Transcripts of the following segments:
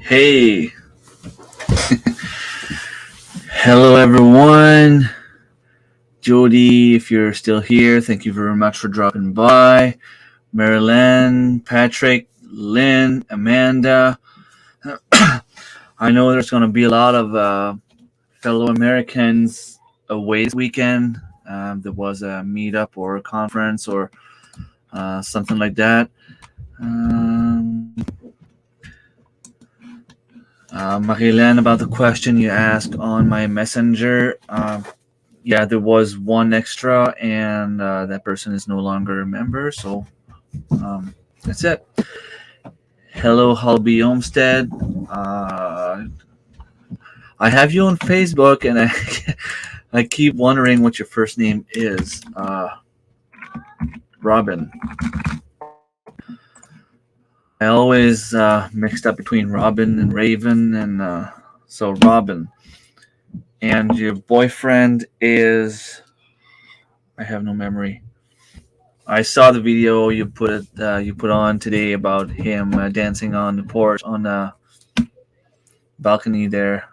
Hey, hello everyone. Jody, if you're still here, thank you very much for dropping by. Marilyn, Patrick, Lynn, Amanda. I know there's going to be a lot of fellow Americans away this weekend. There was a meetup or a conference or something like that. Marilyn, about the question you asked on my messenger. Yeah, there was one extra, and that person is no longer a member. So that's it. Hello, Halby Olmsted. I have you on Facebook, and I keep wondering what your first name is. Robin. I always mixed up between Robin and Raven, and so Robin. And your boyfriend is... I have no memory. I saw the video you put on today about him dancing on the porch on the balcony there.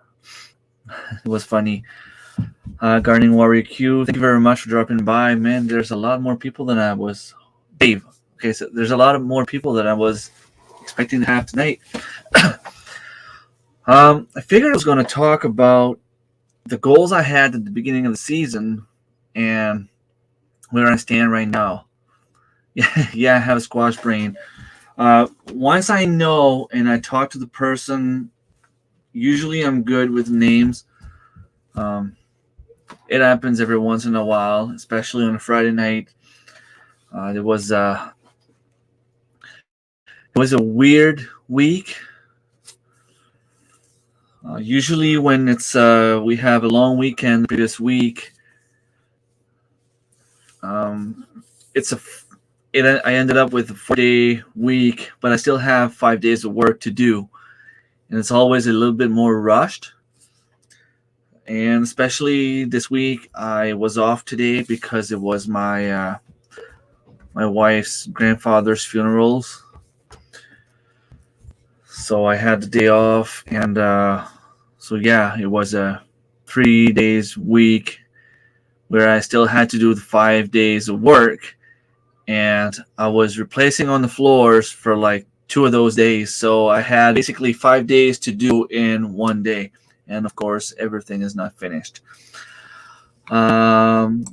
It was funny. Gardening Warrior Q, thank you very much for dropping by. Man, there's a lot more people than I was. Dave. Okay, so there's a lot of more people than I was expecting to have tonight. I figured I was going to talk about the goals I had at the beginning of the season and where I stand right now. Yeah, I have a squash brain. Once I know and I talk to the person, usually I'm good with names. Um, it happens every once in a while, especially on a Friday night. It was a weird week. Usually, when we have a long weekend the previous week, um, it's a I ended up with a 4-day week, but I still have 5 days of work to do, and it's always a little bit more rushed. And especially this week, I was off today because it was my wife's grandfather's funerals, so I had the day off, and so yeah, it was a 3 days week where I still had to do the 5 days of work, and I was replacing on the floors for like 2 of those days. So I had basically 5 days to do in one day, and of course, everything is not finished. Just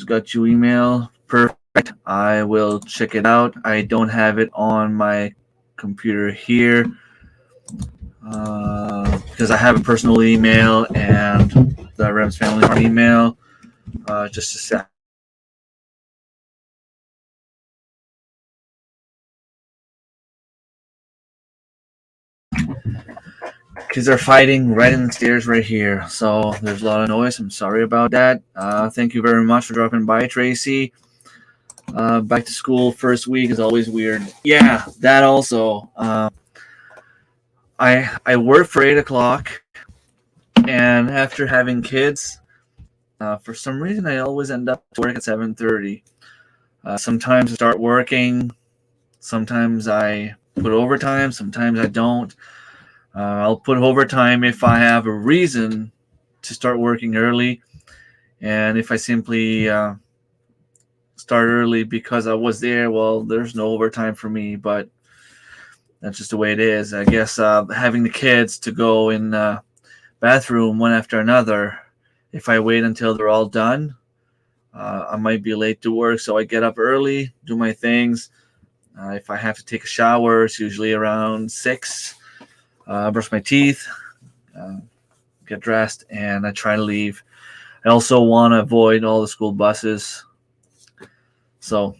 got your email. Perfect. I will check it out. I don't have it on my computer here because I have a personal email and the Rems family email. Just a sec. Kids are fighting right in the stairs right here, so there's a lot of noise. I'm sorry about that. Thank you very much for dropping by, Tracy. Back to school first week is always weird. Yeah, that also. I work for 8 o'clock, and after having kids, for some reason I always end up to work at 7:30. Sometimes I start working. Sometimes I put overtime. Sometimes I don't. I'll put overtime if I have a reason to start working early, and if I simply start early because I was there, well, there's no overtime for me. But that's just the way it is. I guess having the kids to go in the bathroom one after another, if I wait until they're all done, I might be late to work. So I get up early, do my things. If I have to take a shower, it's usually around 6. Brush my teeth, get dressed, and I try to leave. I also want to avoid all the school buses. So,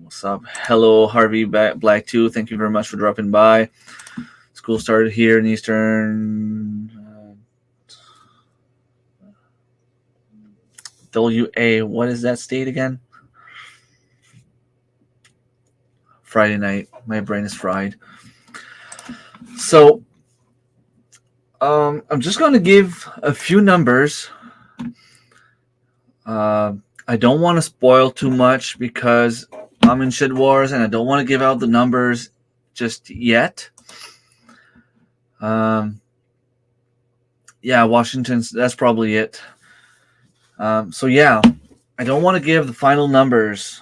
what's up? Hello, Harvey Black 2. Thank you very much for dropping by. School started here in Eastern. WA. What is that state again? Friday night. My brain is fried. So, I'm just going to give a few numbers. I don't want to spoil too much because I'm in shit wars and I don't want to give out the numbers just yet. Yeah, Washington's, that's probably it. So yeah, I don't want to give the final numbers,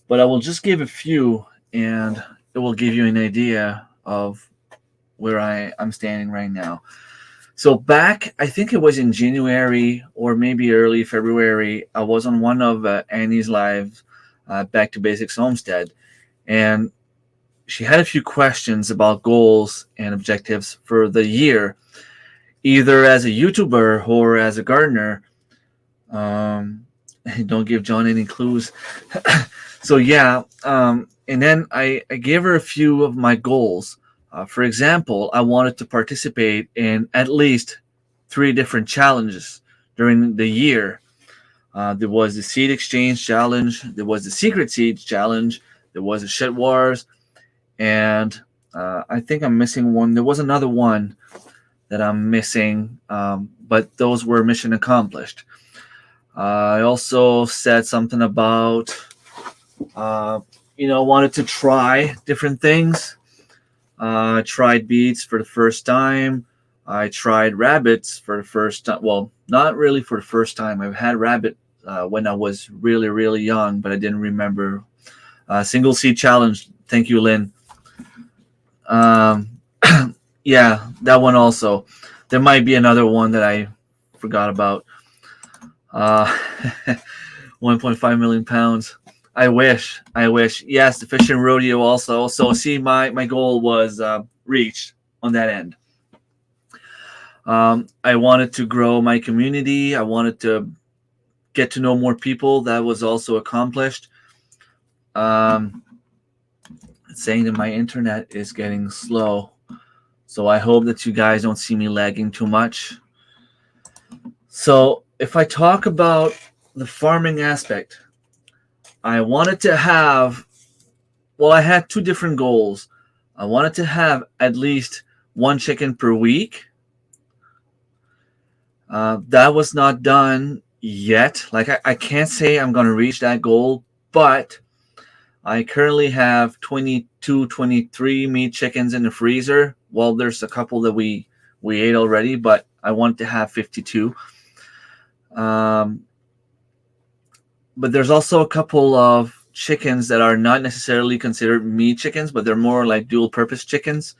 but I will just give a few, and it will give you an idea of where I'm standing right now. So back, I think it was in January or maybe early February, I was on one of Annie's live, Back to Basics Homestead, and she had a few questions about goals and objectives for the year, either as a YouTuber or as a gardener. Don't give John any clues. So yeah, and then I gave her a few of my goals. For example, I wanted to participate in at least 3 different challenges during the year. There was the Seed Exchange Challenge, there was the Secret Seeds Challenge, there was the Shit Wars, and I think I'm missing one. There was another one that I'm missing, but those were mission accomplished. I also said something about, wanted to try different things. I tried beets for the first time. I tried rabbits for the first time. Well, not really for the first time. I've had rabbit when I was really, really young, but I didn't remember. Single seed challenge. Thank you, Lynn. Yeah, that one also. There might be another one that I forgot about. Uh, 1.5 million pounds. I wish. I wish. Yes, the fishing rodeo also. So see, my goal was reached on that end. I wanted to grow my community. I wanted to get to know more people. That was also accomplished. Um, it's saying that my internet is getting slow. So I hope that you guys don't see me lagging too much. So if I talk about the farming aspect, I wanted to have, well, I had two different goals. I wanted to have at least one chicken per week. That was not done yet. Like, I can't say I'm going to reach that goal, but I currently have 22, 23 meat chickens in the freezer. Well, there's a couple that we ate already, but I want to have 52. Um, but there's also a couple of chickens that are not necessarily considered meat chickens, but they're more like dual purpose chickens.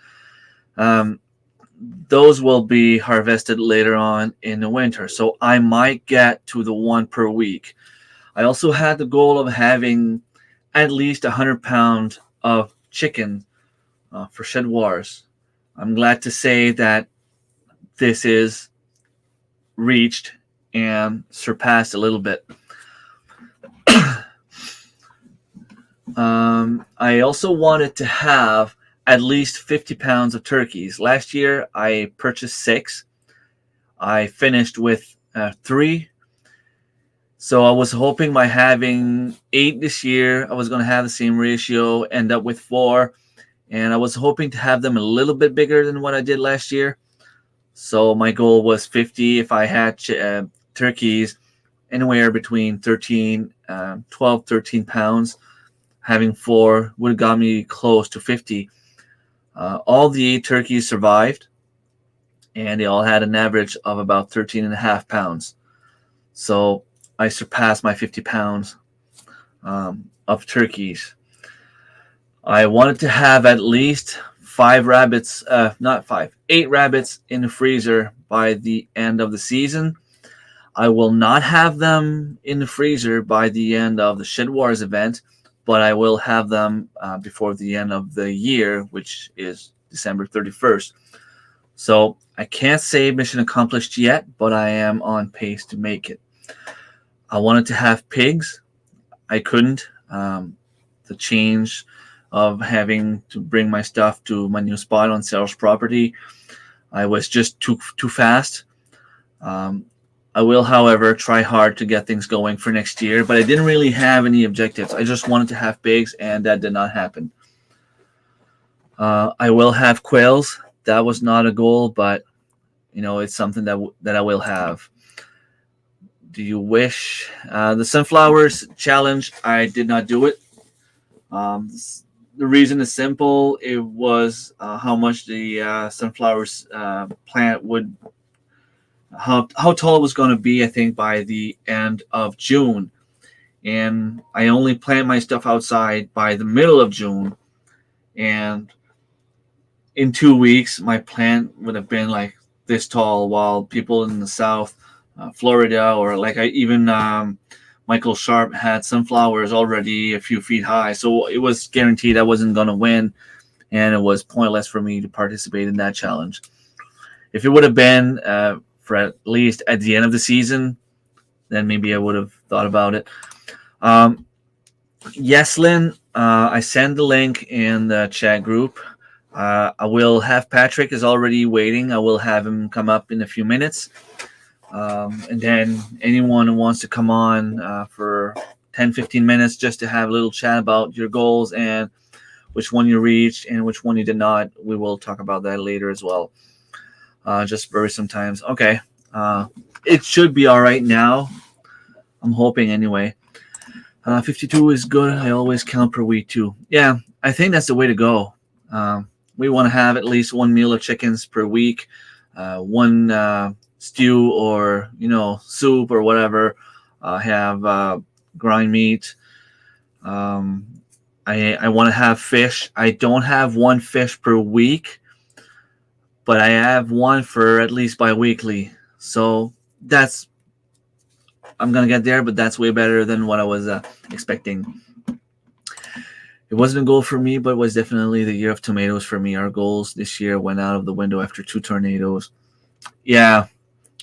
Um, those will be harvested later on in the winter. So I might get to the one per week. I also had the goal of having at least 100 pounds of chicken for Shed Wars. I'm glad to say that this is reached and surpassed a little bit. I also wanted to have at least 50 pounds of turkeys. Last year, I purchased 6. I finished with 3. So I was hoping by having 8 this year, I was going to have the same ratio, end up with 4. And I was hoping to have them a little bit bigger than what I did last year. So my goal was 50. If I had turkeys anywhere between 12, 13 pounds, having 4 would have got me close to 50. All the 8 turkeys survived, and they all had an average of about 13 and a half pounds. So I surpassed my 50 pounds of turkeys. I wanted to have at least 8 rabbits in the freezer by the end of the season. I will not have them in the freezer by the end of the Shed Wars event, but I will have them before the end of the year, which is December 31st. So I can't say mission accomplished yet, but I am on pace to make it. I wanted to have pigs. I couldn't. The change of having to bring my stuff to my new spot on sales property, I was just too fast. I will, however, try hard to get things going for next year, but I didn't really have any objectives. I just wanted to have pigs, and that did not happen. I will have quails. That was not a goal, but it's something that I will have. Do you wish the sunflowers challenge? I did not do it. The reason is simple. It was how much the sunflowers plant would, how tall it was going to be, I think, by the end of June. And I only plant my stuff outside by the middle of June. And in 2 weeks, my plant would have been like this tall, while people in the South, Florida, or like Michael Sharp had sunflowers already a few feet high. So it was guaranteed I wasn't going to win, and it was pointless for me to participate in that challenge. If it would have been for at least at the end of the season, then maybe I would have thought about it. Yes, Lynn, I send the link in the chat group. I will have Patrick is already waiting. I will have him come up in a few minutes. And then anyone who wants to come on for 10, 15 minutes just to have a little chat about your goals and which one you reached and which one you did not, we will talk about that later as well. Just very sometimes. Okay. It should be all right now. I'm hoping anyway. 52 is good. I always count per week too. Yeah, I think that's the way to go. We want to have at least one meal of chickens per week, one stew or soup or whatever. Have grind meat. I want to have fish. I don't have one fish per week. but I have one for at least bi-weekly. So that's I'm gonna get there, but that's way better than what I was expecting. It wasn't a goal for me, but it was definitely the year of tomatoes for me. Our goals this year went out of the window after 2 tornadoes. Yeah,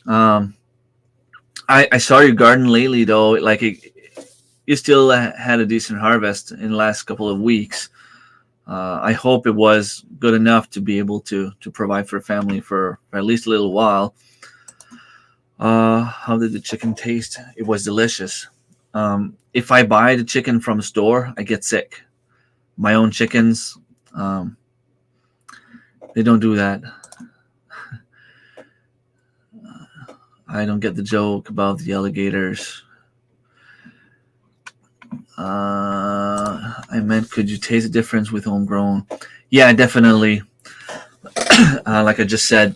um, I saw your garden lately though. You still had a decent harvest in the last couple of weeks. I hope it was good enough to be able to provide for a family for at least a little while. How did the chicken taste? It was delicious. If I buy the chicken from a store, I get sick. My own chickens, um, they don't do that. I don't get the joke about the alligators. I meant, could you taste the difference with homegrown? Yeah, definitely. Like I just said,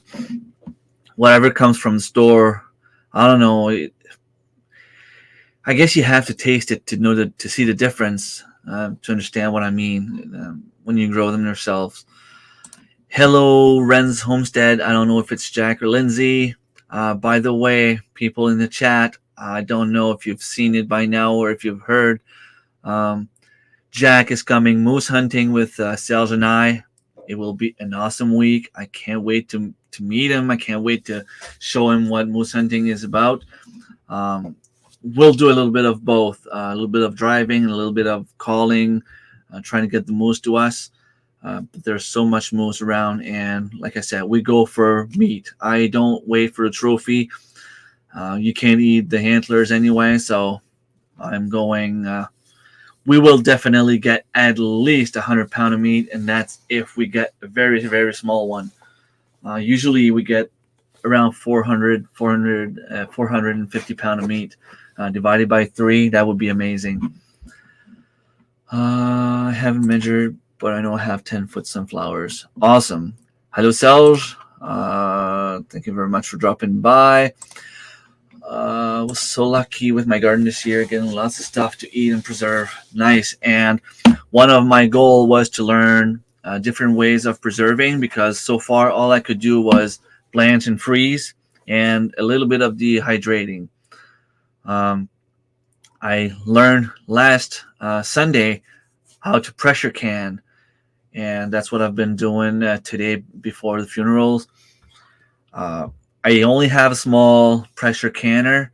whatever comes from the store, I don't know. I guess you have to taste it to know to see the difference, to understand what I mean when you grow them yourselves. Hello, Rems Homestead. I don't know if it's Jack or Lindsay. By the way, people in the chat, I don't know if you've seen it by now or if you've heard. Jack is coming moose hunting with Serge and I. It will be an awesome week. I can't wait to meet him. I can't wait to show him what moose hunting is about. We'll do a little bit of both, a little bit of driving, and a little bit of calling, trying to get the moose to us. But there's so much moose around, and like I said, we go for meat. I don't wait for a trophy. You can't eat the antlers anyway, so I'm going. We will definitely get at least 100 pound of meat, and that's if we get a very, very small one. Usually we get around 450 pound of meat. Divided by 3, that would be amazing. I haven't measured, but I know I have 10-foot sunflowers. Awesome. Hello, Serge. Thank you very much for dropping by. I was so lucky with my garden this year, getting lots of stuff to eat and preserve. Nice. And one of my goals was to learn different ways of preserving, because so far all I could do was blanch and freeze and a little bit of dehydrating. I learned last Sunday how to pressure can, and that's what I've been doing today before the funerals. I only have a small pressure canner.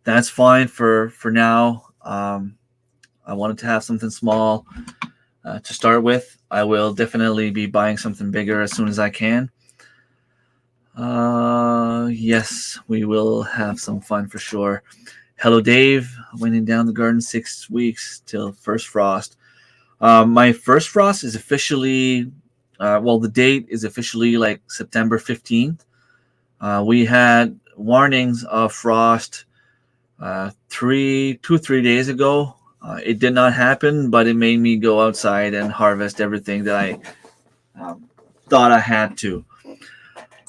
That's fine for now. I wanted to have something small to start with. I will definitely be buying something bigger as soon as I can. Yes, we will have some fun for sure. Hello, Dave. Winding down the garden 6 weeks till first frost. My first frost is officially, the date is officially like September 15th. We had warnings of frost 3 days ago. It did not happen, but it made me go outside and harvest everything that I thought I had to.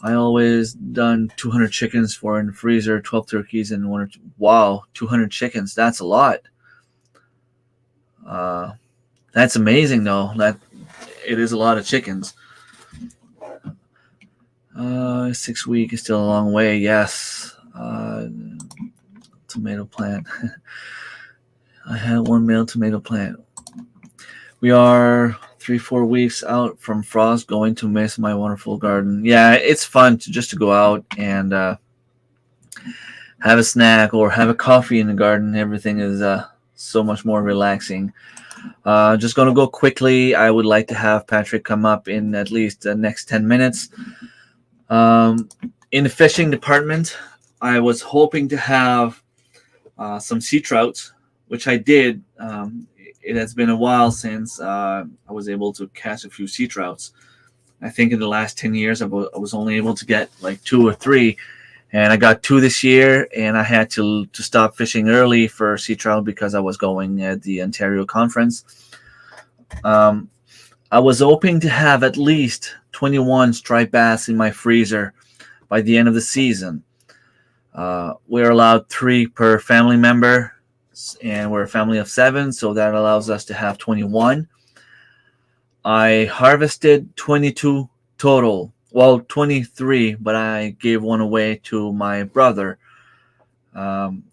I always done 200 chickens for in the freezer, 12 turkeys, and 1 or 2. Wow, 200 chickens. That's a lot. That's amazing, though. That it is a lot of chickens. 6 weeks is still a long way. Yes. Tomato plant. I had 1 male tomato plant. We are 3-4 weeks out from frost, going to miss my wonderful garden. Yeah, it's fun to go out and have a snack or have a coffee in the garden. Everything is so much more relaxing. Just going to go quickly. I would like to have Patrick come up in at least the next 10 minutes. In the fishing department, I was hoping to have some sea trouts, which I did. It has been a while since I was able to catch a few sea trouts. I think in the last 10 years, I was only able to get like 2 or 3. And I got 2 this year, and I had to stop fishing early for sea trout because I was going at the Ontario conference. I was hoping to have at least 21 striped bass in my freezer by the end of the season. We're allowed 3 per family member, and we're a family of 7, so that allows us to have 21. I harvested 22 total. well, 23, but I gave one away to my brother. Um,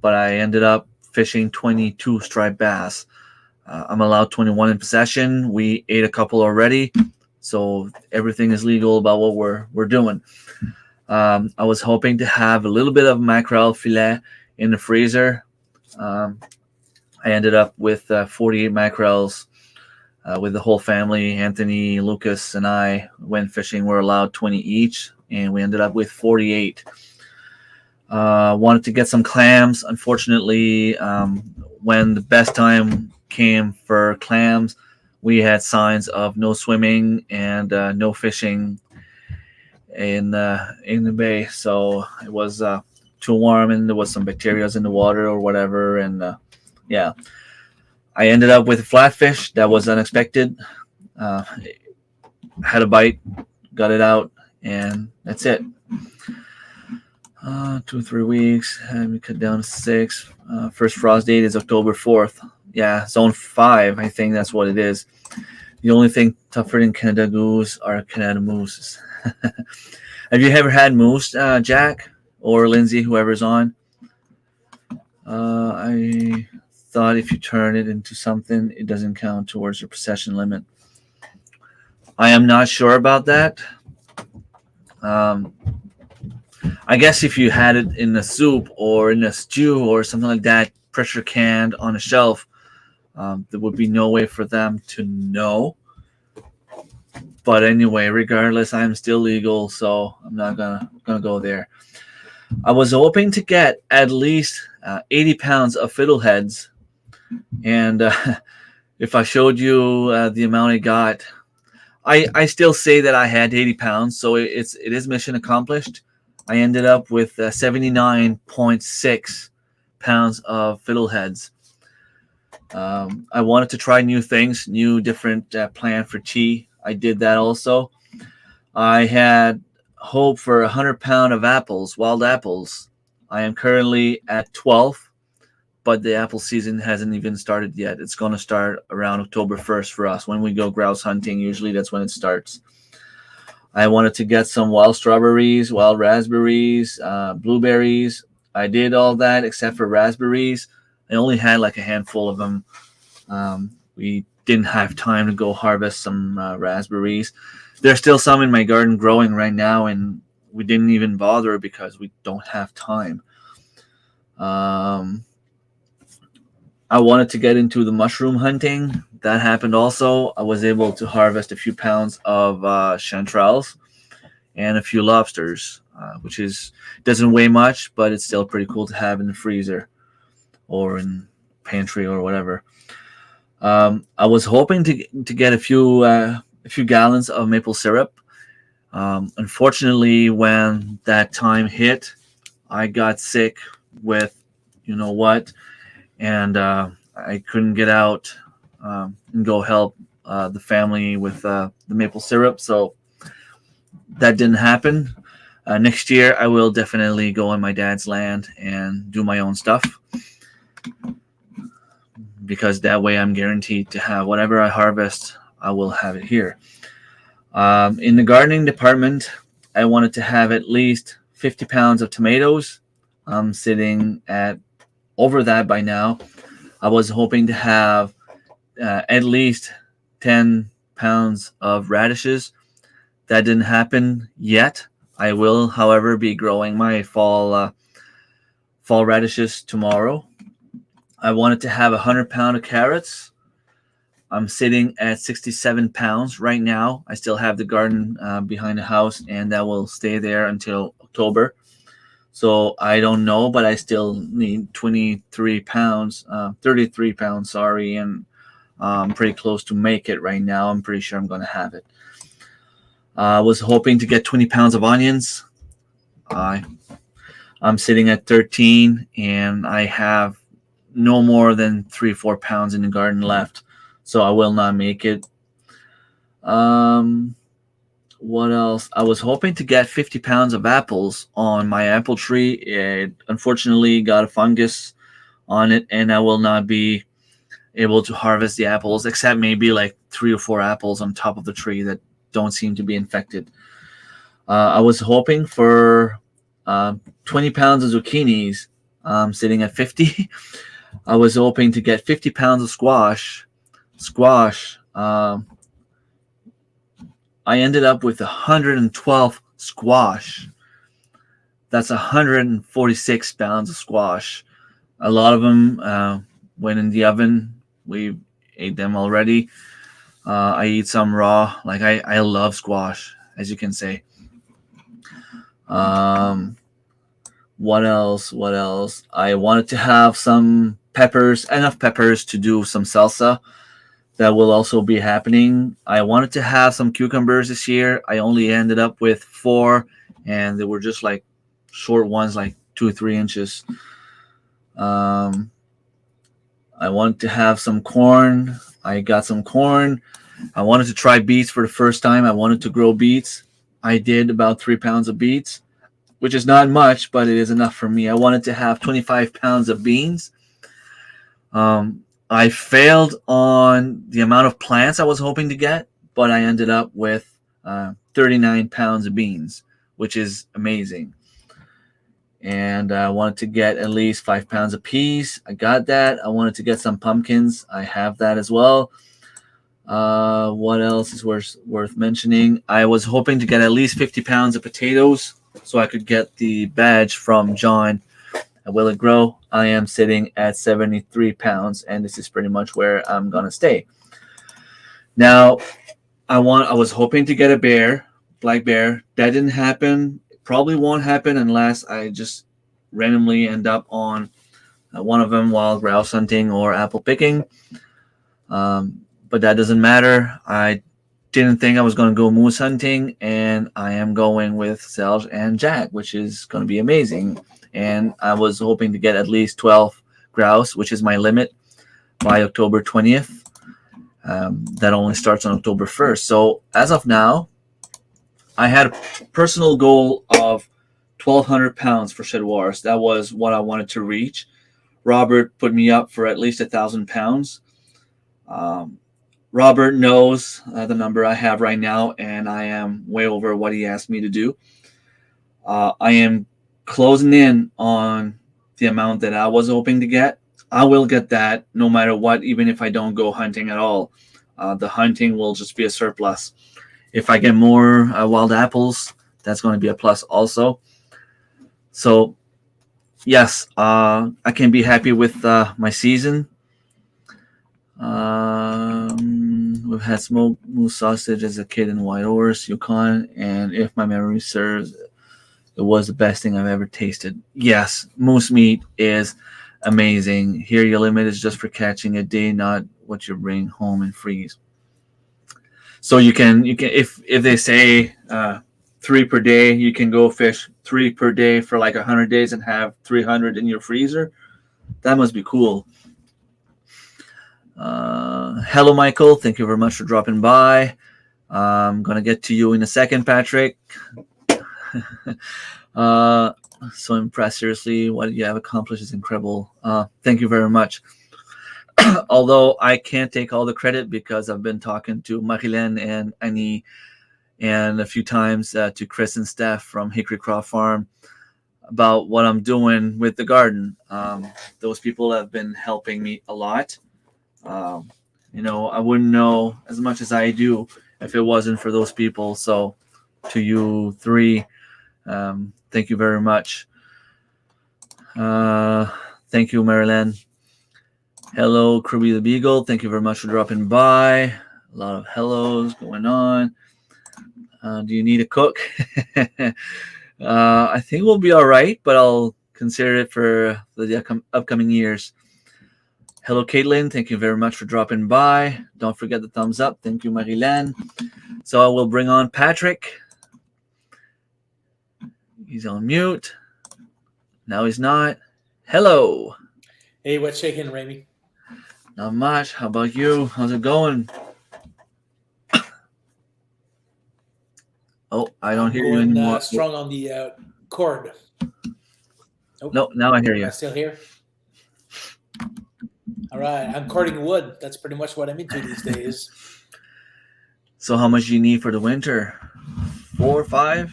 but I ended up fishing 22 striped bass. I'm allowed 21 in possession. We ate a couple already, so everything is legal about what we're doing. I was hoping to have a little bit of mackerel filet in the freezer. Um, I ended up with 48 mackerels with the whole family. Anthony, Lucas, and I went fishing. We're allowed 20 each, and we ended up with 48. Wanted to get some clams. Unfortunately, when the best time came for clams, we had signs of no swimming and no fishing in the bay. So it was too warm, and there was some bacteria in the water or whatever. And yeah, I ended up with a flatfish that was unexpected. Had a bite, got it out, and that's it. 2 or 3 weeks. Had me cut down to 6. First frost date is October 4th. Yeah, zone 5. I think that's what it is. The only thing tougher than Canada goose are Canada mooses. Have you ever had moose, Jack or Lindsay, whoever's on? I thought if you turn it into something, it doesn't count towards your possession limit. I am not sure about that. I guess if you had it in a soup or in a stew or something like that, pressure canned on a shelf, there would be no way for them to know. But anyway, regardless, I'm still legal, so I'm not gonna go there. I was hoping to get at least 80 pounds of fiddleheads, and if I showed you the amount I got, I still say that I had 80 pounds, so it is mission accomplished. I ended up with 79.6 pounds of fiddleheads. I wanted to try new things, new different plan for tea. I did that also. I had hope for 100 pound of apples, wild apples. I am currently at 12, but the apple season hasn't even started yet. It's going to start around October 1st for us. When we go grouse hunting, usually that's when it starts. I wanted to get some wild strawberries, wild raspberries, blueberries. I did all that except for raspberries. I only had like a handful of them. We didn't have time to go harvest some raspberries. There's still some in my garden growing right now, and we didn't even bother because we don't have time. I wanted to get into the mushroom hunting. That happened also. I was able to harvest a few pounds of chanterelles and a few lobsters, which doesn't weigh much, but it's still pretty cool to have in the freezer or in pantry or whatever. I was hoping to get a few gallons of maple syrup. Unfortunately, when that time hit, I got sick with you know what, and I couldn't get out and go help the family with the maple syrup. So that didn't happen. Next year, I will definitely go on my dad's land and do my own stuff, because that way I'm guaranteed to have whatever I harvest, I will have it here. In the gardening department, I wanted to have at least 50 pounds of tomatoes. I'm sitting at over that by now. I was hoping to have at least 10 pounds of radishes. That didn't happen yet. I will, however, be growing my fall radishes tomorrow. I wanted to have 100 pound of carrots. I'm sitting at 67 pounds right now. I still have the garden behind the house, and that will stay there until October. So I don't know, but I still need 33 pounds, 33 pounds, sorry, and I'm pretty close to make it right now. I'm pretty sure I'm going to have it. I was hoping to get 20 pounds of onions. I'm sitting at 13, and I have no more than 3-4 pounds in the garden left, so I will not make it. What else? I was hoping to get 50 pounds of apples on my apple tree. It unfortunately got a fungus on it, and I will not be able to harvest the apples, except maybe like 3 or 4 apples on top of the tree that don't seem to be infected. I was hoping for 20 pounds of zucchinis, sitting at 50. I was hoping to get 50 pounds of squash. I ended up with 112 squash. That's 146 pounds of squash. A lot of them went in the oven. We ate them already. I eat some raw. Like I love squash, as you can say. What else? What else? I wanted to have some peppers, enough peppers to do some salsa. That will also be happening. I wanted to have some cucumbers this year. I only ended up with 4, and they were just like short ones, like 2 or 3 inches. I wanted to have some corn. I got some corn. I wanted to try beets for the first time. I wanted to grow beets. I did about 3 pounds of beets, which is not much, but it is enough for me. I wanted to have 25 pounds of beans. I failed on the amount of plants I was hoping to get, but I ended up with 39 pounds of beans, which is amazing. And I wanted to get at least 5 pounds of peas. I got that. I wanted to get some pumpkins. I have that as well. What else is worth mentioning? I was hoping to get at least 50 pounds of potatoes so I could get the badge from John at Will It Grow. I am sitting at 73 pounds, and this is pretty much where I'm gonna stay. Now, I was hoping to get a black bear. That didn't happen. It probably won't happen unless I just randomly end up on one of them while grouse hunting or apple picking. But that doesn't matter. I didn't think I was going to go moose hunting, and I am going with Selge and Jack, which is going to be amazing. And I was hoping to get at least 12 grouse, which is my limit, by October 20th. That only starts on October 1st. So as of now, I had a personal goal of 1,200 pounds for Chedwars. That was what I wanted to reach. Robert put me up for at least 1,000 pounds. Robert knows the number I have right now, and I am way over what he asked me to do. I am closing in on the amount that I was hoping to get. I will get that no matter what, even if I don't go hunting at all. The hunting will just be a surplus. If I get more wild apples, that's going to be a plus also. So, yes, I can be happy with my season. We've had smoked moose sausage as a kid in White Horse, Yukon, and if my memory serves, it was the best thing I've ever tasted. Yes, moose meat is amazing. Here, your limit is just for catching a day, not what you bring home and freeze. So you can if they say 3 per day, you can go fish 3 per day for like 100 days and have 300 in your freezer. That must be cool. Hello, Michael. Thank you very much for dropping by. I'm going to get to you in a second, Patrick. So impressed. Seriously, what you have accomplished is incredible. Thank you very much. Although I can't take all the credit because I've been talking to Marilyn and Annie and a few times to Chris and Steph from Hickory Croft Farm about what I'm doing with the garden. Those people have been helping me a lot. I wouldn't know as much as I do if it wasn't for those people. So to you three, thank you very much. Thank you, Marilyn. Hello, Kirby the Beagle. Thank you very much for dropping by. A lot of hellos going on. Do you need a cook? I think we'll be all right, but I'll consider it for the upcoming years. Hello, Caitlin. Thank you very much for dropping by. Don't forget the thumbs up. Thank you, Marilyn. So I will bring on Patrick. He's on mute. Now he's not. Hello. Hey, what's shaking, Remy? Not much. How about you? How's it going? Oh, I don't hear you anymore. Strong on the cord. Oh. No, now I hear you. Am I still here? All right, I'm cording wood. That's pretty much what I'm into these days. So how much do you need for the winter? 4 or 5?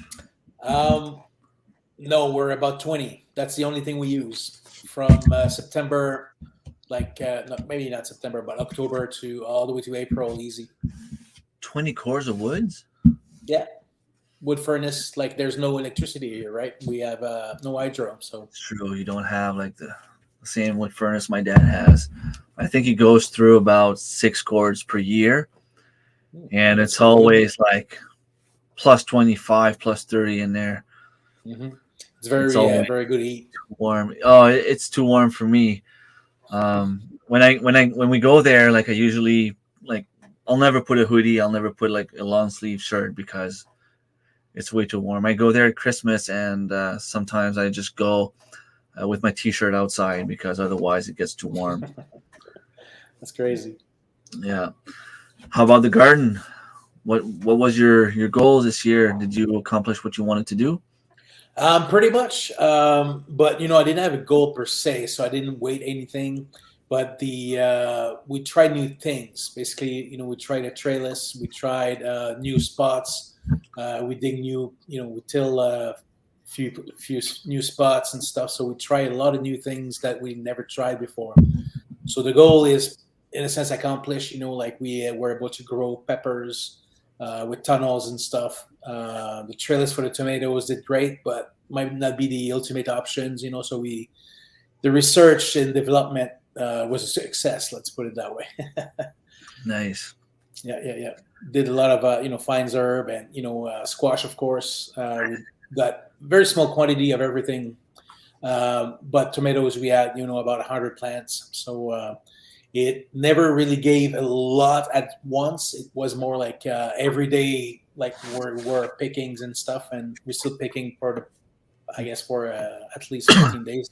No, we're about 20. That's the only thing we use from September, maybe not September, but October to all the way to April, easy. 20 cores of woods? Yeah, wood furnace. Like there's no electricity here, right? We have no hydro, so It's true. You don't have like the same wood furnace my dad has. I think he goes through about 6 cores per year, and that's it's pretty good. always like plus 25, plus 30 in there. Mm-hmm. It's It's very always very good heat. warm. Oh, it's too warm for me. When we go there, like I usually like I'll never put a hoodie. I'll never put like a long sleeve shirt because it's way too warm. I go there at Christmas, and sometimes I just go with my t-shirt outside because otherwise it gets too warm. That's crazy. Yeah. How about the garden? What was your goals this year? Did you accomplish what you wanted to do? Pretty much. But I didn't have a goal per se, so I didn't wait anything. But we tried new things. Basically, we tried a trellis. We tried new spots. We dig we till few new spots and stuff. So we tried a lot of new things that we never tried before. So the goal is, in a sense, accomplished. Like we were able to grow peppers with tunnels and stuff. The trellis for the tomatoes did great, but might not be the ultimate options. So the research and development was a success. Let's put it that way. Nice. Yeah. Did a lot of fines herb and squash, of course. We got very small quantity of everything, but tomatoes we had about 100 plants. So it never really gave a lot at once. It was more like every day, like we're pickings and stuff, and we're still picking for at least 15 days.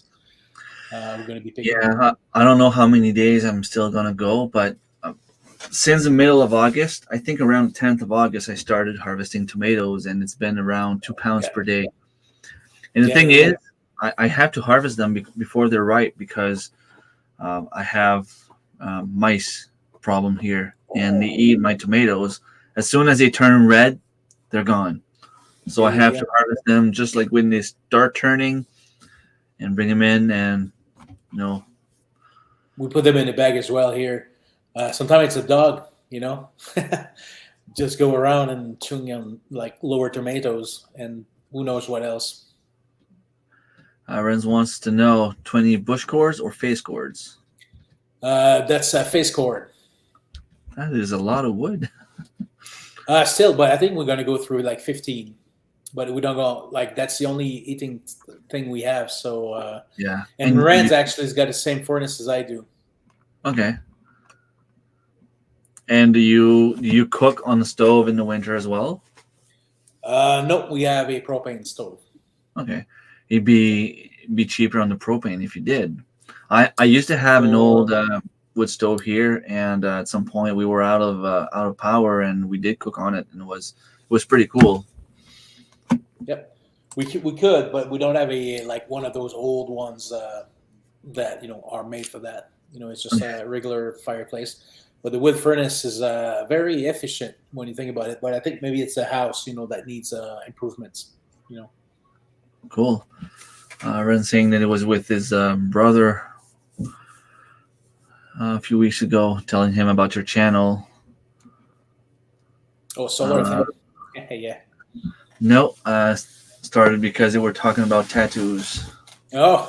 We're going to be picking. Yeah, I don't know how many days I'm still gonna go, but since the middle of August, I think around the 10th of August, I started harvesting tomatoes, and it's been around 2 pounds per day. And the thing is, I have to harvest them before they're ripe because I have mice problem here, and they eat my tomatoes. As soon as they turn red, they're gone. So I have to harvest them just like when they start turning, and bring them in, and we put them in a bag as well here. Sometimes it's a dog, just go around and chewing on like lower tomatoes and who knows what else. Renz wants to know 20 bush cords or face cords. That's a face cord. That is a lot of wood. Still, but I think we're going to go through like 15. But we don't go like that's the only eating thing we have. So yeah. And Rems actually has got the same furnace as I do. Okay. And do you cook on the stove in the winter as well? No, we have a propane stove. Okay, it'd be cheaper on the propane if you did. I used to have an old wood stove here, and at some point we were out of power, and we did cook on it, and it was pretty cool. Yep, we could, but we don't have one of those old ones that are made for that. It's just a regular fireplace. But the wood furnace is very efficient when you think about it. But I think maybe it's a house, that needs improvements. Cool. Ren saying that it was with his brother a few weeks ago, telling him about your channel. Oh, solar thing. Yeah. No, started because they were talking about tattoos. Oh,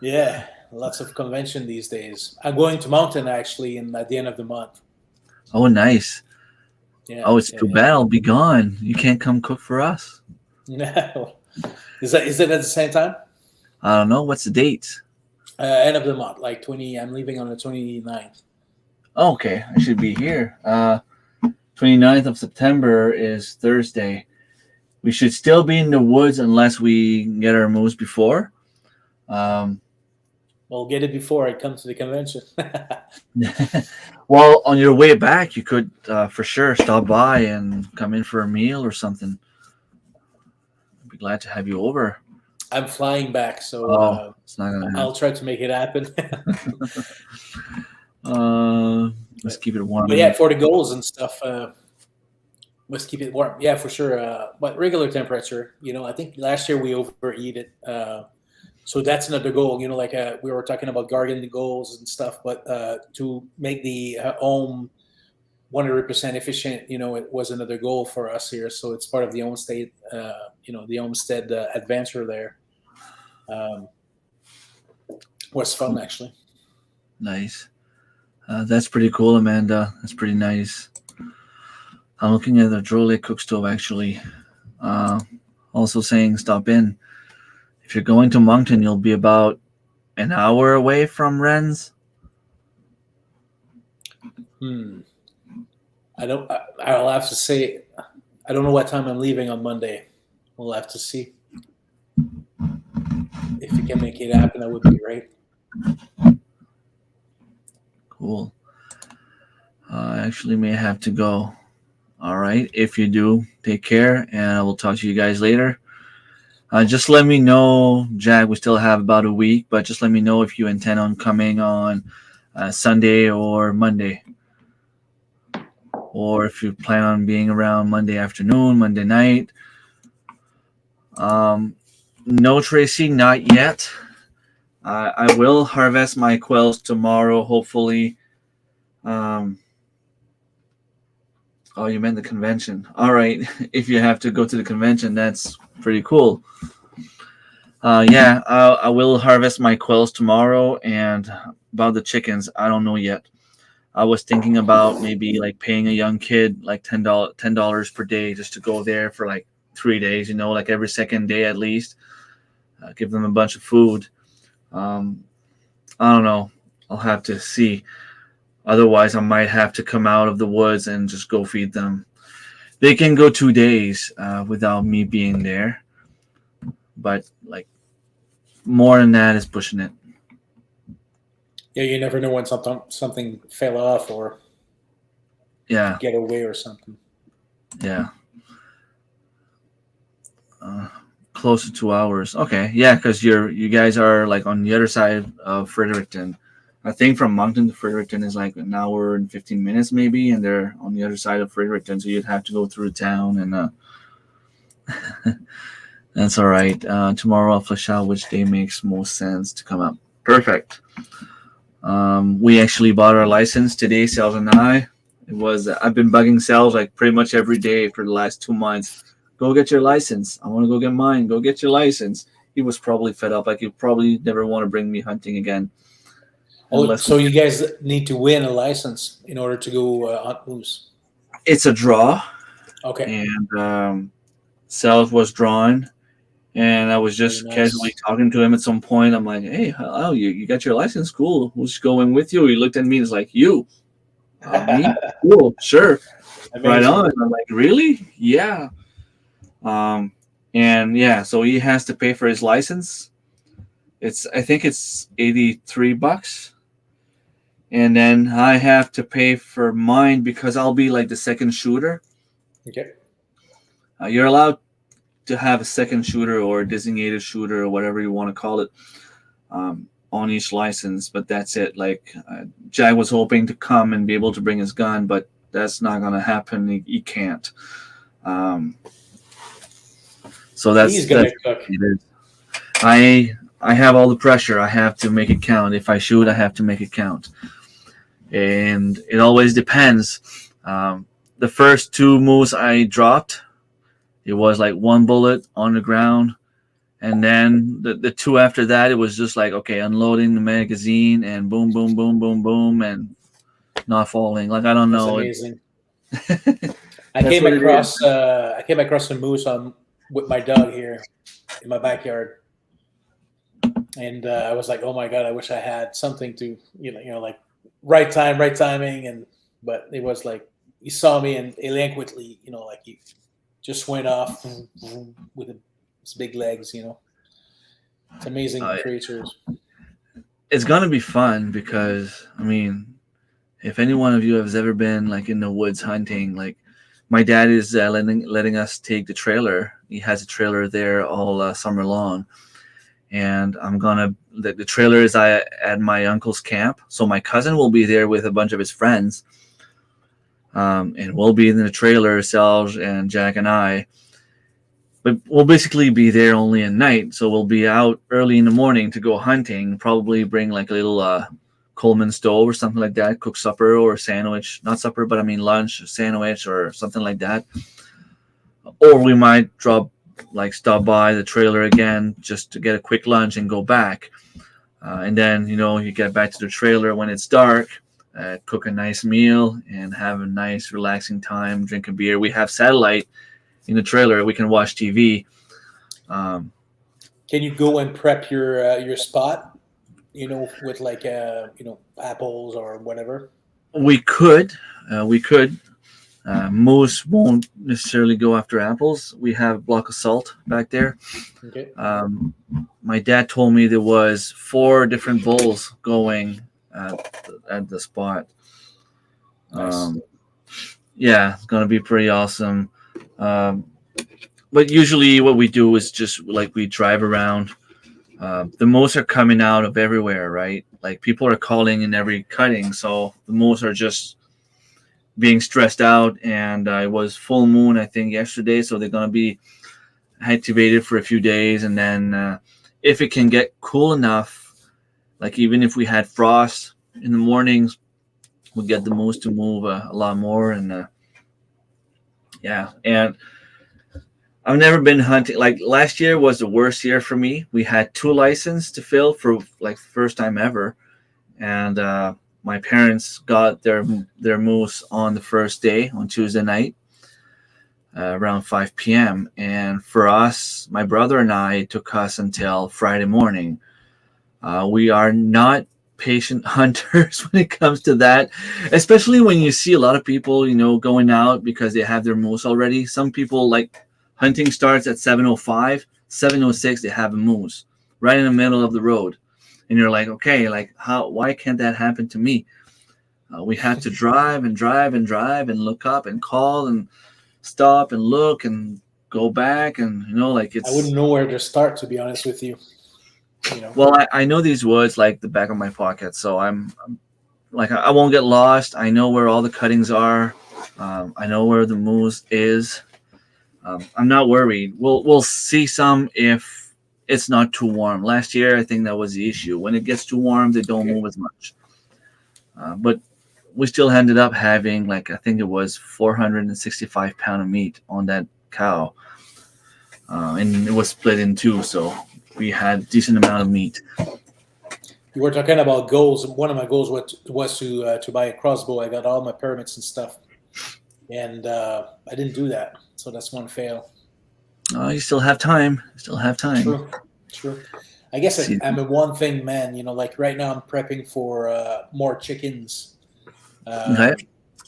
yeah. Lots of convention these days. I'm going to Mountain actually at the end of the month. Oh, nice. Yeah. Oh, it's too bad. I'll be gone. You can't come cook for us. No. Is it at the same time? I don't know. What's the date? End of the month, like 20. I'm leaving on the 29th. Oh, okay. I should be here. 29th of September is Thursday. We should still be in the woods unless we get our moves before. We'll get it before I come to the convention. Well, on your way back, you could for sure stop by and come in for a meal or something. I'd be glad to have you over. I'm flying back, so it's not gonna happen. I'll try to make it happen. Let's keep it warm. But yeah, for the goals and stuff. Must keep it warm. Yeah, for sure. But regular temperature, I think last year we overeat it. So that's another goal, like we were talking about gardening goals and stuff, but to make the home 100% efficient, it was another goal for us here. So it's part of the homestead, the homestead adventure there. Um, was fun, actually. Nice. That's pretty cool, Amanda. That's pretty nice. I'm looking at the Drolet cook stove actually. Uh, Also saying stop in. If you're going to Moncton, you'll be about an hour away from Rems. Hmm. I'll have to say, I don't know what time I'm leaving on Monday. We'll have to see. If you can make it happen, that would be great. Cool. I actually may have to go. All right. If you do, take care, and I will talk to you guys later. Just let me know, Jack. We still have about a week, but just let me know if you intend on coming on Sunday or Monday, or if you plan on being around Monday afternoon, Monday night. No, Tracy, not yet. I will harvest my quails tomorrow, hopefully. Oh, you meant the convention. All right. If you have to go to the convention, that's pretty cool. Yeah, I will harvest my quails tomorrow, and about the chickens, I don't know yet. I was thinking about maybe like paying a young kid like $10 per day just to go there for like 3 days, like every second day at least. Give them a bunch of food. I don't know. I'll have to see. Otherwise, I might have to come out of the woods and just go feed them. They can go 2 days without me being there, but like more than that is pushing it. Yeah, you never know when something fell off or Yeah, get away or something. yeah. Close to 2 hours. Okay, yeah, because you guys are like on the other side of Fredericton. I think from Moncton to Fredericton is like an hour and 15 minutes maybe, and they're on the other side of Fredericton, so you'd have to go through town, and that's all right. Tomorrow I'll flesh out which day makes most sense to come up. Perfect. We actually bought our license today, Sales and I. I've been bugging Sales like pretty much every day for the last 2 months. Go get your license. I want to go get mine. Go get your license. He was probably fed up. Like, he probably never want to bring me hunting again. So you guys need to win a license in order to go hunt moose. It's a draw. Okay. And Sales was drawn. And I was just casually talking to him at some point. I'm like, hey, oh, you got your license? Cool. Who's going with you? He looked at me and was like, you. Me? Cool. Sure. Amazing. Right on. I'm like, really? Yeah. And yeah, so he has to pay for his license. I think it's $83. And then I have to pay for mine because I'll be like the second shooter. Okay. You're allowed to have a second shooter or a designated shooter or whatever you want to call it on each license, but that's it. Like, Jack was hoping to come and be able to bring his gun, but that's not going to happen. He can't. So he's gonna cook. I have all the pressure. I have to make it count. If I shoot, I have to make it count. And it always depends. The first 2 moose I dropped, it was like 1 bullet on the ground. And then the 2 after that, it was just like, okay, unloading the magazine and boom, boom, boom, boom, boom, and not falling. Like, I don't know. That's amazing. I came across a moose with my dog here in my backyard. And I was like, oh my God, I wish I had something to, like right time, right timing. But it was like, he saw me and eloquently, like he just went off with his big legs, It's amazing creatures. It's going to be fun because, I mean, if any one of you has ever been like in the woods hunting, like my dad is letting us take the trailer. He has a trailer there all summer long. And the trailer is at my uncle's camp. So my cousin will be there with a bunch of his friends. and we'll be in the trailer ourselves, and Jack and I. But we'll basically be there only at night, so we'll be out early in the morning to go hunting. Probably bring like a little Coleman stove or something like that, cook supper or sandwich. Not supper, but I mean lunch, sandwich, or something like that. Or we might stop by the trailer again just to get a quick lunch and go back. And then, you get back to the trailer when it's dark, cook a nice meal, and have a nice, relaxing time, drink a beer. We have satellite in the trailer. We can watch TV. Can you go and prep your spot? With like apples or whatever. We could. We could. Moose won't necessarily go after apples. We have a block of salt back there. Okay. My dad told me there was 4 different bulls going at the spot. Nice. Yeah, it's gonna be pretty awesome. But usually, what we do is just like we drive around. The moose are coming out of everywhere, right? Like people are calling in every cutting, so the moose are just being stressed out. And it was full moon, I think, yesterday, so they're gonna be activated for a few days, and then if it can get cool enough, like even if we had frost in the mornings, we'll get the moose to move a lot more. And yeah, and I've never been hunting. Like last year was the worst year for me. We had 2 licenses to fill for like first time ever, and my parents got their moose on the first day on Tuesday night, around 5 p.m. And for us, my brother and I, it took us until Friday morning. We are not patient hunters when it comes to that, especially when you see a lot of people, going out because they have their moose already. Some people like hunting starts at 7:05, 7:06, they have a moose right in the middle of the road. And you're like, okay, like why can't that happen to me? We have to drive and drive and drive and look up and call and stop and look and go back, and like I wouldn't it's. know where to start, to be honest with you. Well, I know these woods like the back of my pocket, so I'm like I won't get lost. I know where all the cuttings are. I know where the moose is. I'm not worried. We'll see some if it's not too warm. Last year, I think that was the issue. When it gets too warm, they don't move as much. But we still ended up having, like, I think it was 465 pound of meat on that cow, and it was split in 2, so we had a decent amount of meat. You were talking about goals. One of my goals was to buy a crossbow. I got all my permits and stuff, and I didn't do that. So that's one fail. Oh, you still have time. Still have time. True. I guess I'm a one thing man. Like right now I'm prepping for more chickens. Okay.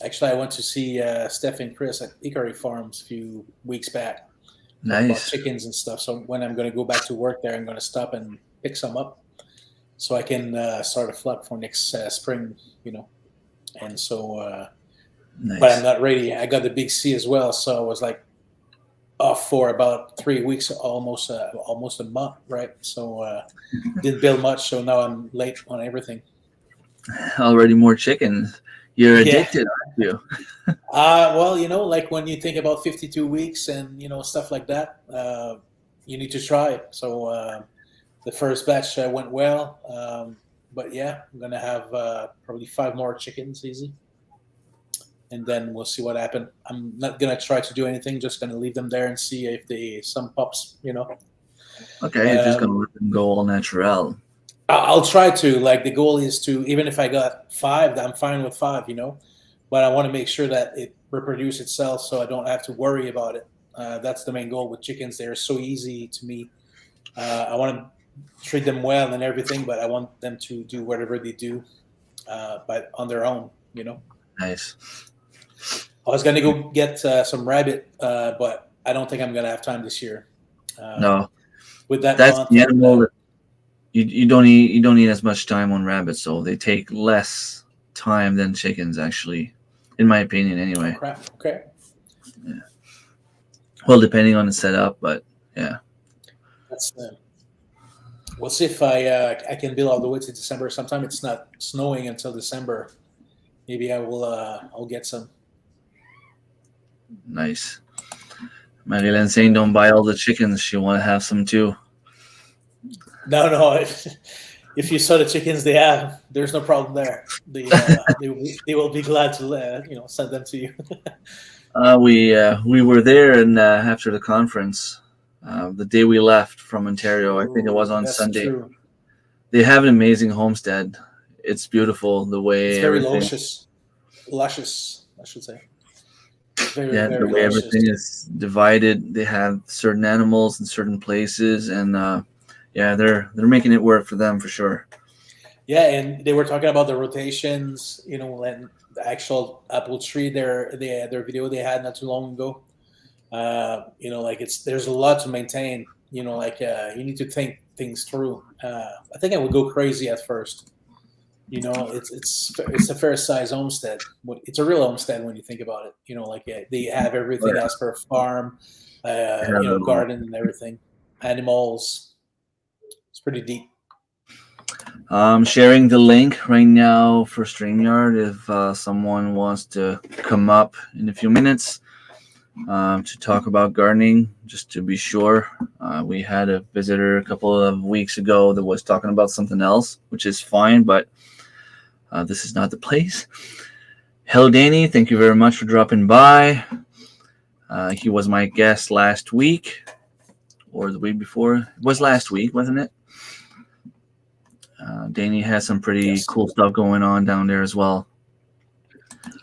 Actually, I went to see Steph and Chris at Hickory Farms a few weeks back. About Nice. chickens and stuff. So when I'm going to go back to work there, I'm going to stop and pick some up, so I can start a flock for next spring. And so. Nice. But I'm not ready. I got the big C as well, so I was like off for about 3 weeks, almost a month, right? So didn't build much, so now I'm late on everything. Already more chickens. You're addicted, aren't you? Well, like when you think about 52 weeks and stuff like that, you need to try it. So the first batch went well, but yeah, I'm gonna have probably 5 more chickens easy. And then we'll see what happens. I'm not gonna try to do anything. Just gonna leave them there and see if some pups. Okay, you're just gonna let them go all natural. I'll try to. Like the goal is to, even if I got 5, I'm fine with 5. But I want to make sure that it reproduces itself, so I don't have to worry about it. That's the main goal with chickens. They're so easy to me. I want to treat them well and everything, but I want them to do whatever they do, but on their own. Nice. I was gonna go get some rabbit, but I don't think I'm gonna have time this year. No, With that that's month, the animal that you don't need as much time on rabbits, so they take less time than chickens, actually, in my opinion, anyway. Oh, crap. Okay. Yeah. Well, depending on the setup, but yeah. That's. We'll see if I can build all the way to December. Sometime it's not snowing until December. Maybe I will. I'll get some. Nice. Marilyn saying don't buy all the chickens. She want to have some too. No, no. If you saw the chickens they have, there's no problem there. They will be glad to send them to you. We were there and after the conference, the day we left from Ontario. I think it was Ooh, on that's Sunday. true. They have an amazing homestead. It's beautiful the It's way very everything. luscious, I should say. Very, Yeah, the very way luscious. everything is divided. They have certain animals in certain places, and yeah, they're making it work for them for sure. Yeah, and they were talking about the rotations, and the actual apple tree. Their video they had not too long ago. Like there's a lot to maintain. You need to think things through. I think I would go crazy at first. It's a fair size homestead. It's a real homestead when you think about it. They have Oh, everything yeah, as per farm, they have it all. garden and everything, animals. It's pretty deep. Sharing the link right now for StreamYard if someone wants to come up in a few minutes to talk about gardening, just to be sure. We had a visitor a couple of weeks ago that was talking about something else, which is fine, but this is not the place. Hello, Danny. Thank you very much for dropping by. He was my guest last week or the week before. It was last week, wasn't it? Danny has some pretty Yes. cool stuff going on down there as well.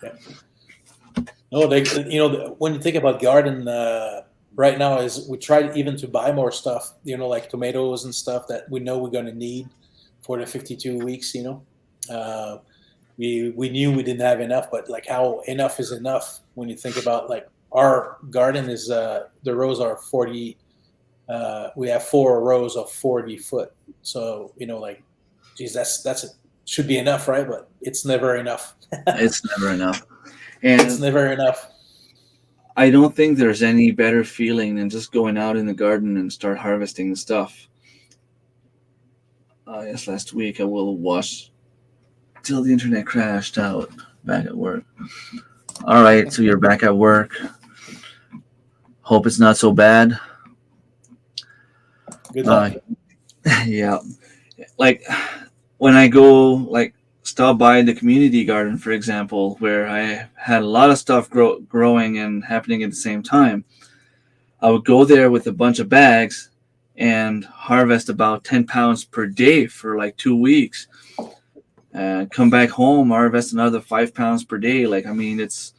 Yeah. No, when you think about garden right now, is we try even to buy more stuff. Like tomatoes and stuff that we know we're going to need for the 52 weeks. We knew we didn't have enough, but like how enough is enough when you think about like our garden is the rows are 40. We have 4 rows of 40 foot. So like, geez, should be enough, right? But it's never enough. It's never enough. It's And never enough. I don't think there's any better feeling than just going out in the garden and start harvesting the stuff. Yes, last week I will watch till the internet crashed out back at work. All right, so you're back at work. Hope it's not so bad. Good luck. Yeah, like when I go like stop by the community garden, for example, where I had a lot of stuff growing and happening at the same time. I would go there with a bunch of bags and harvest about 10 pounds per day for like 2 weeks. Come back home, harvest another 5 pounds per day. Like, I mean, it's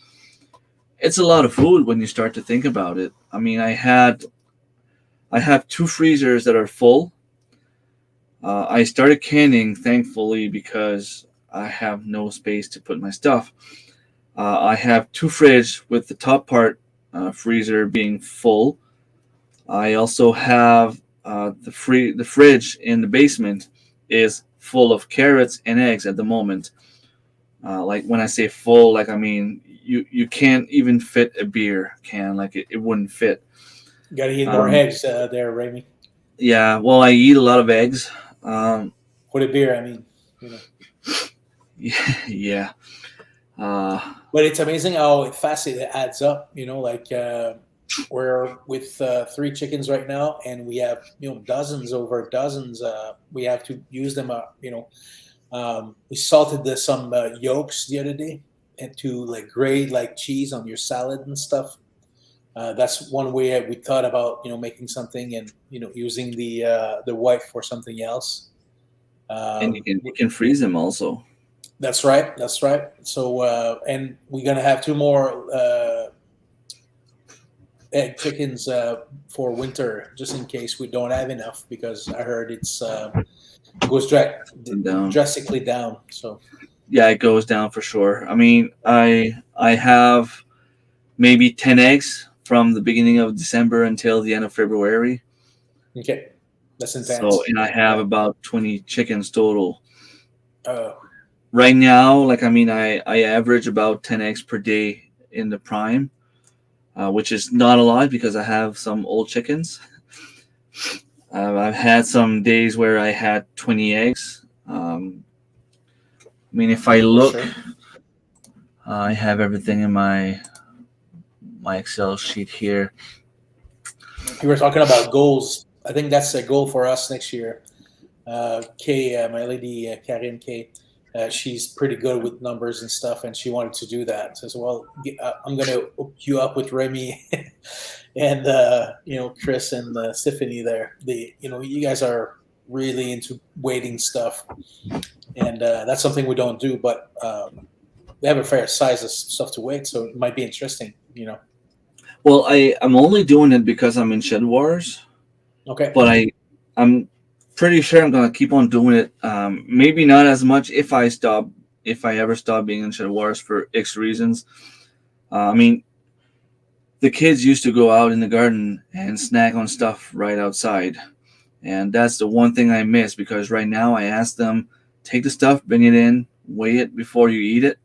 a lot of food when you start to think about it. I mean, I have 2 freezers that are full. I started canning, thankfully, because I have no space to put my stuff. I have 2 fridge with the top part freezer being full. I also have the fridge in the basement is full of carrots and eggs at the moment. Like when I say full, like I mean you can't even fit a beer can. Like it wouldn't fit. Got to eat more Um, eggs there, Remy. yeah, well, I eat a lot of eggs. Um, For the beer, I mean. yeah. But it's amazing how fast it adds up. Like we're with 3 chickens right now, and we have dozens over dozens. We have to use them. We salted some yolks the other day, and to like grate like cheese on your salad and stuff. That's one way we thought about making something and using the white for something else. And Um, you can freeze them also. that's right. That's right. So and we're gonna have 2 more egg chickens for winter, just in case we don't have enough, because I heard it goes And down. drastically down. So Yeah, it goes down for sure. I mean, I have maybe 10 eggs from the beginning of December until the end of February. okay, that's So, intense. and I have Yeah. about 20 chickens total. Uh, Right now, like, I mean, I average about 10 eggs per day in the prime, which is not a lot because I have some old chickens. I've had some days where I had 20 eggs. I mean, if I for look, sure. I have everything in my my Excel sheet here. You were talking about goals. I think that's a goal for us next year. Kay, my lady Karin Kay, she's pretty good with numbers and stuff, and she wanted to do that. So, well, I'm going to hook you up with Remy and Chris and Tiffany there. You guys are really into weighting stuff, and that's something we don't do, but they have a fair size of stuff to weight, so it might be interesting. Well, I'm only doing it because I'm in Shed Wars. Okay. But I'm pretty sure I'm gonna keep on doing it. Maybe not as much if I ever stop being in Shed Wars for X reasons. I mean, the kids used to go out in the garden and snack on stuff right outside, and that's the one thing I miss, because right now I ask them, take the stuff, bring it in, weigh it before you eat it,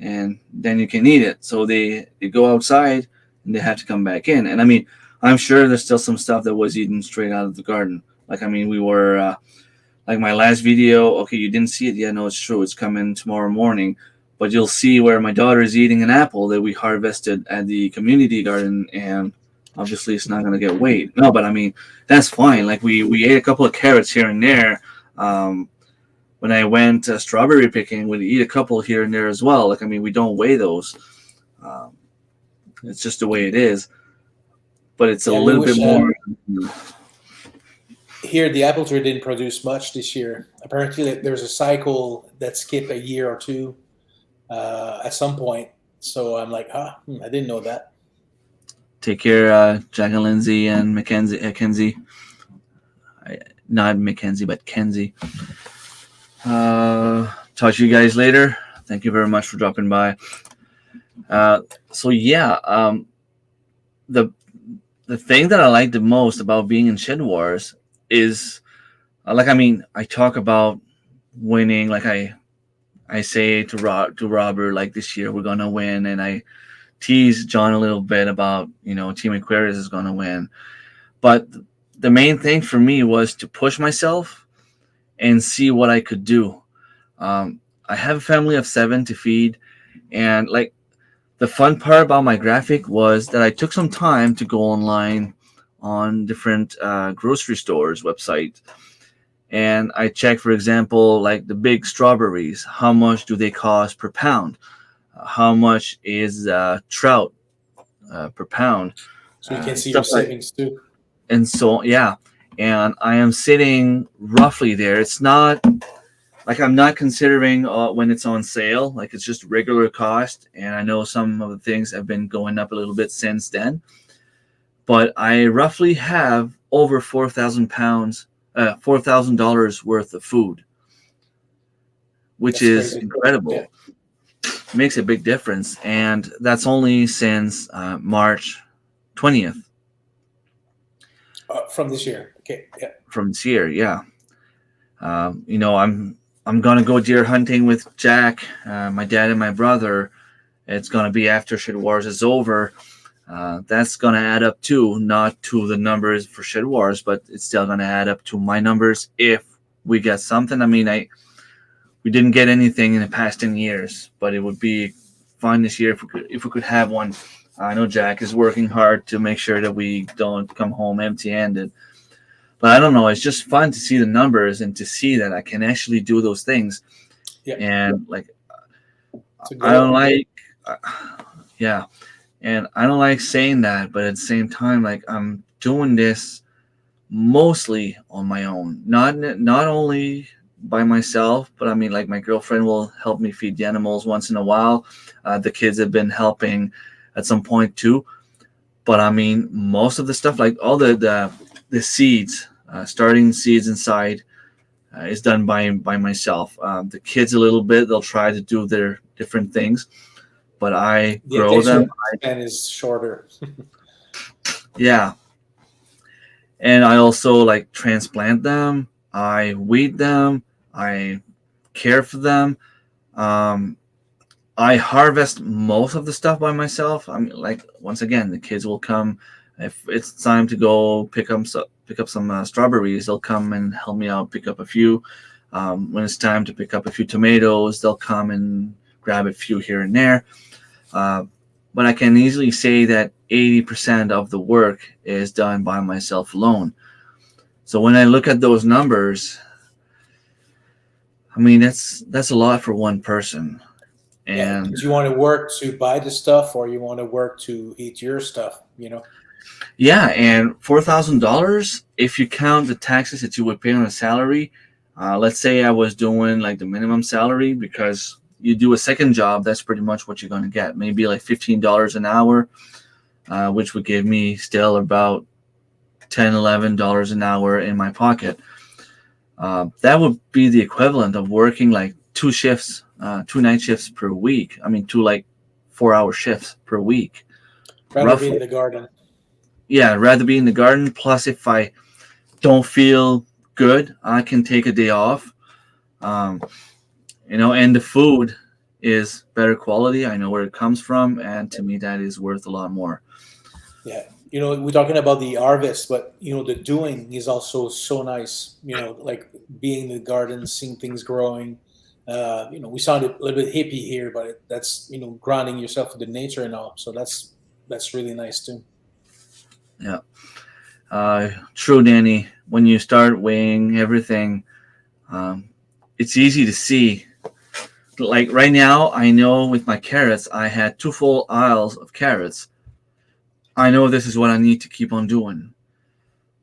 and then you can eat it. So they go outside and they have to come back in. And I mean, I'm sure there's still some stuff that was eaten straight out of the garden. Like, I mean, we were, like my last video, okay, you didn't see it yet. No, it's true. It's coming tomorrow morning. But you'll see where my daughter is eating an apple that we harvested at the community garden. And obviously it's not going to get weighed. No, but I mean, that's fine. Like, we ate a couple of carrots here and there. When I went strawberry picking, we'd eat a couple here and there as well. Like, I mean, we don't weigh those. It's just the way it is. But it's a little bit more. Here, the apple tree didn't produce much this year. Apparently, there's a cycle that skipped a year or two at some point. So I'm like, I didn't know that. Take care, Jack and Lindsay and Kenzie. Not Mackenzie, but Kenzie. Talk to you guys later. Thank you very much for dropping by. The thing that I like the most about being in Shed Wars is, I talk about winning. Like, I say to Robert, like, this year we're gonna win, and I tease John a little bit about, Team Aquarius is gonna win. But the main thing for me was to push myself and see what I could do. I have a family of 7 to feed, and like, the fun part about my graphic was that I took some time to go online on different grocery stores websites, and I checked, for example, like the big strawberries. How much do they cost per pound? How much is trout per pound? So you can see your savings too. And so, yeah, and I am sitting roughly there. It's not like, I'm not considering when it's on sale. Like, it's just regular cost, and I know some of the things have been going up a little bit since then. But I roughly have over $4,000 worth of food, which that's is crazy. Incredible. Yeah. Makes a big difference, and that's only since March 20th. From this year, okay, yeah. From this year, yeah. I'm gonna go deer hunting with Jack, my dad, and my brother. It's gonna be after Shed Wars is over. That's gonna add up too, not to the numbers for Shed Wars, but it's still gonna add up to my numbers if we get something. I mean, we didn't get anything in the past 10 years, but it would be fun this year if we could have one. I know Jack is working hard to make sure that we don't come home empty-handed. But I don't know. It's just fun to see the numbers and to see that I can actually do those things. Yeah. And like, I don't like, and I don't like saying that, but at the same time, like, I'm doing this mostly on my own, not only by myself, but I mean, like, my girlfriend will help me feed the animals once in a while. The kids have been helping at some point too. But I mean, most of the stuff, like all the seeds, starting seeds inside, is done by myself. The kids a little bit, they'll try to do their different things, but I grow them. And is shorter. Yeah. And I also like transplant them. I weed them. I care for them. I harvest most of the stuff by myself. I mean, like, once again, the kids will come if it's time to go pick up some strawberries. They'll come and help me out, pick up a few. When it's time to pick up a few tomatoes, they'll come and grab a few here and there. but I can easily say that 80% of the work is done by myself alone. So when I look at those numbers, I mean that's a lot for one person. Yeah. And Do you want to work to buy the stuff, or you want to work to eat your stuff? yeah, and $4,000 if you count the taxes that you would pay on a salary. Let's say I was doing like the minimum salary, because you do a second job, that's pretty much what you're going to get. Maybe like $15 an hour, which would give me still about $10, $11 an hour in my pocket. That would be the equivalent of working like two shifts, two night shifts per week. I mean, two like 4 hour shifts per week, Rather be in roughly. the garden. Yeah, I'd rather be in the garden. Plus, if I don't feel good, I can take a day off. Um, and the food is better quality. I know where it comes from, and to me, that is worth a lot more. Yeah. We're talking about the harvest, but the doing is also so nice. Like being in the garden, seeing things growing. We sound a little bit hippie here, but that's grounding yourself with the nature and all. So that's really nice too. Yeah, true, Danny. When you start weighing everything, um, it's easy to see. Like right now, I know with my carrots, I had two full aisles of carrots. I know this is what I need to keep on doing.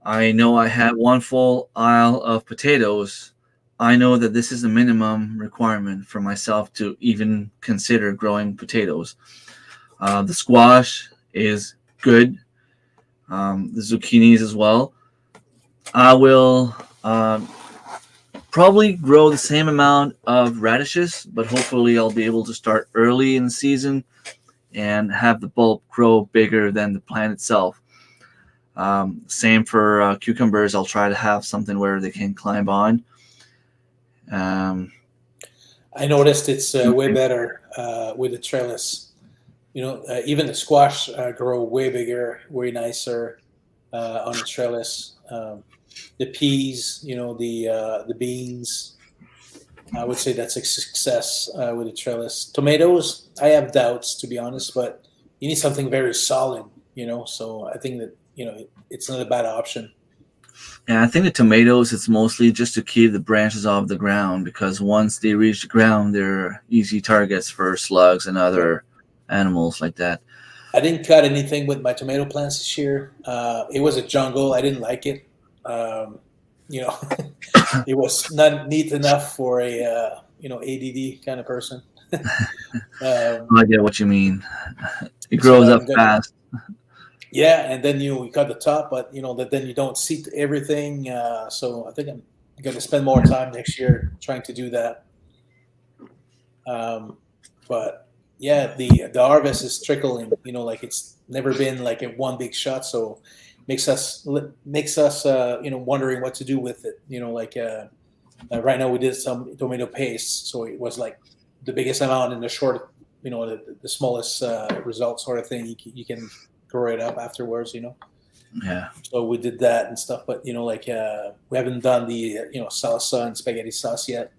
I know I had one full aisle of potatoes. I know that this is the minimum requirement for myself to even consider growing potatoes. The squash is good. The zucchinis as well. I will probably grow the same amount of radishes, but hopefully I'll be able to start early in the season and have the bulb grow bigger than the plant itself. Same for cucumbers. I'll try to have something where they can climb on. Um, I noticed it's way better with the trellis. Even the squash grow way bigger, way nicer on the trellis. The peas, the beans. I would say that's a success with the trellis. Tomatoes, I have doubts to be honest, but you need something very solid. So I think that it's not a bad option. and I think the tomatoes, it's mostly just to keep the branches off the ground, because once they reach the ground, they're easy targets for slugs and Yeah. other animals like that. I didn't cut anything with my tomato plants this year. It was a jungle. I didn't like it. Um, you know, it was not neat enough for a ADD kind of person. I get what you mean. It So grows up I'm gonna, fast. yeah, and then you cut the top, but that then you don't see everything. So I think I'm gonna spend more time next year trying to do that. Um, but yeah, the harvest is trickling. Like it's never been like a one big shot, so makes us wondering what to do with it. Right now we did some tomato paste, so it was like the biggest amount in the short, the smallest result sort of thing. You can grow it up afterwards. Yeah. So we did that and stuff, but we haven't done the salsa and spaghetti sauce yet.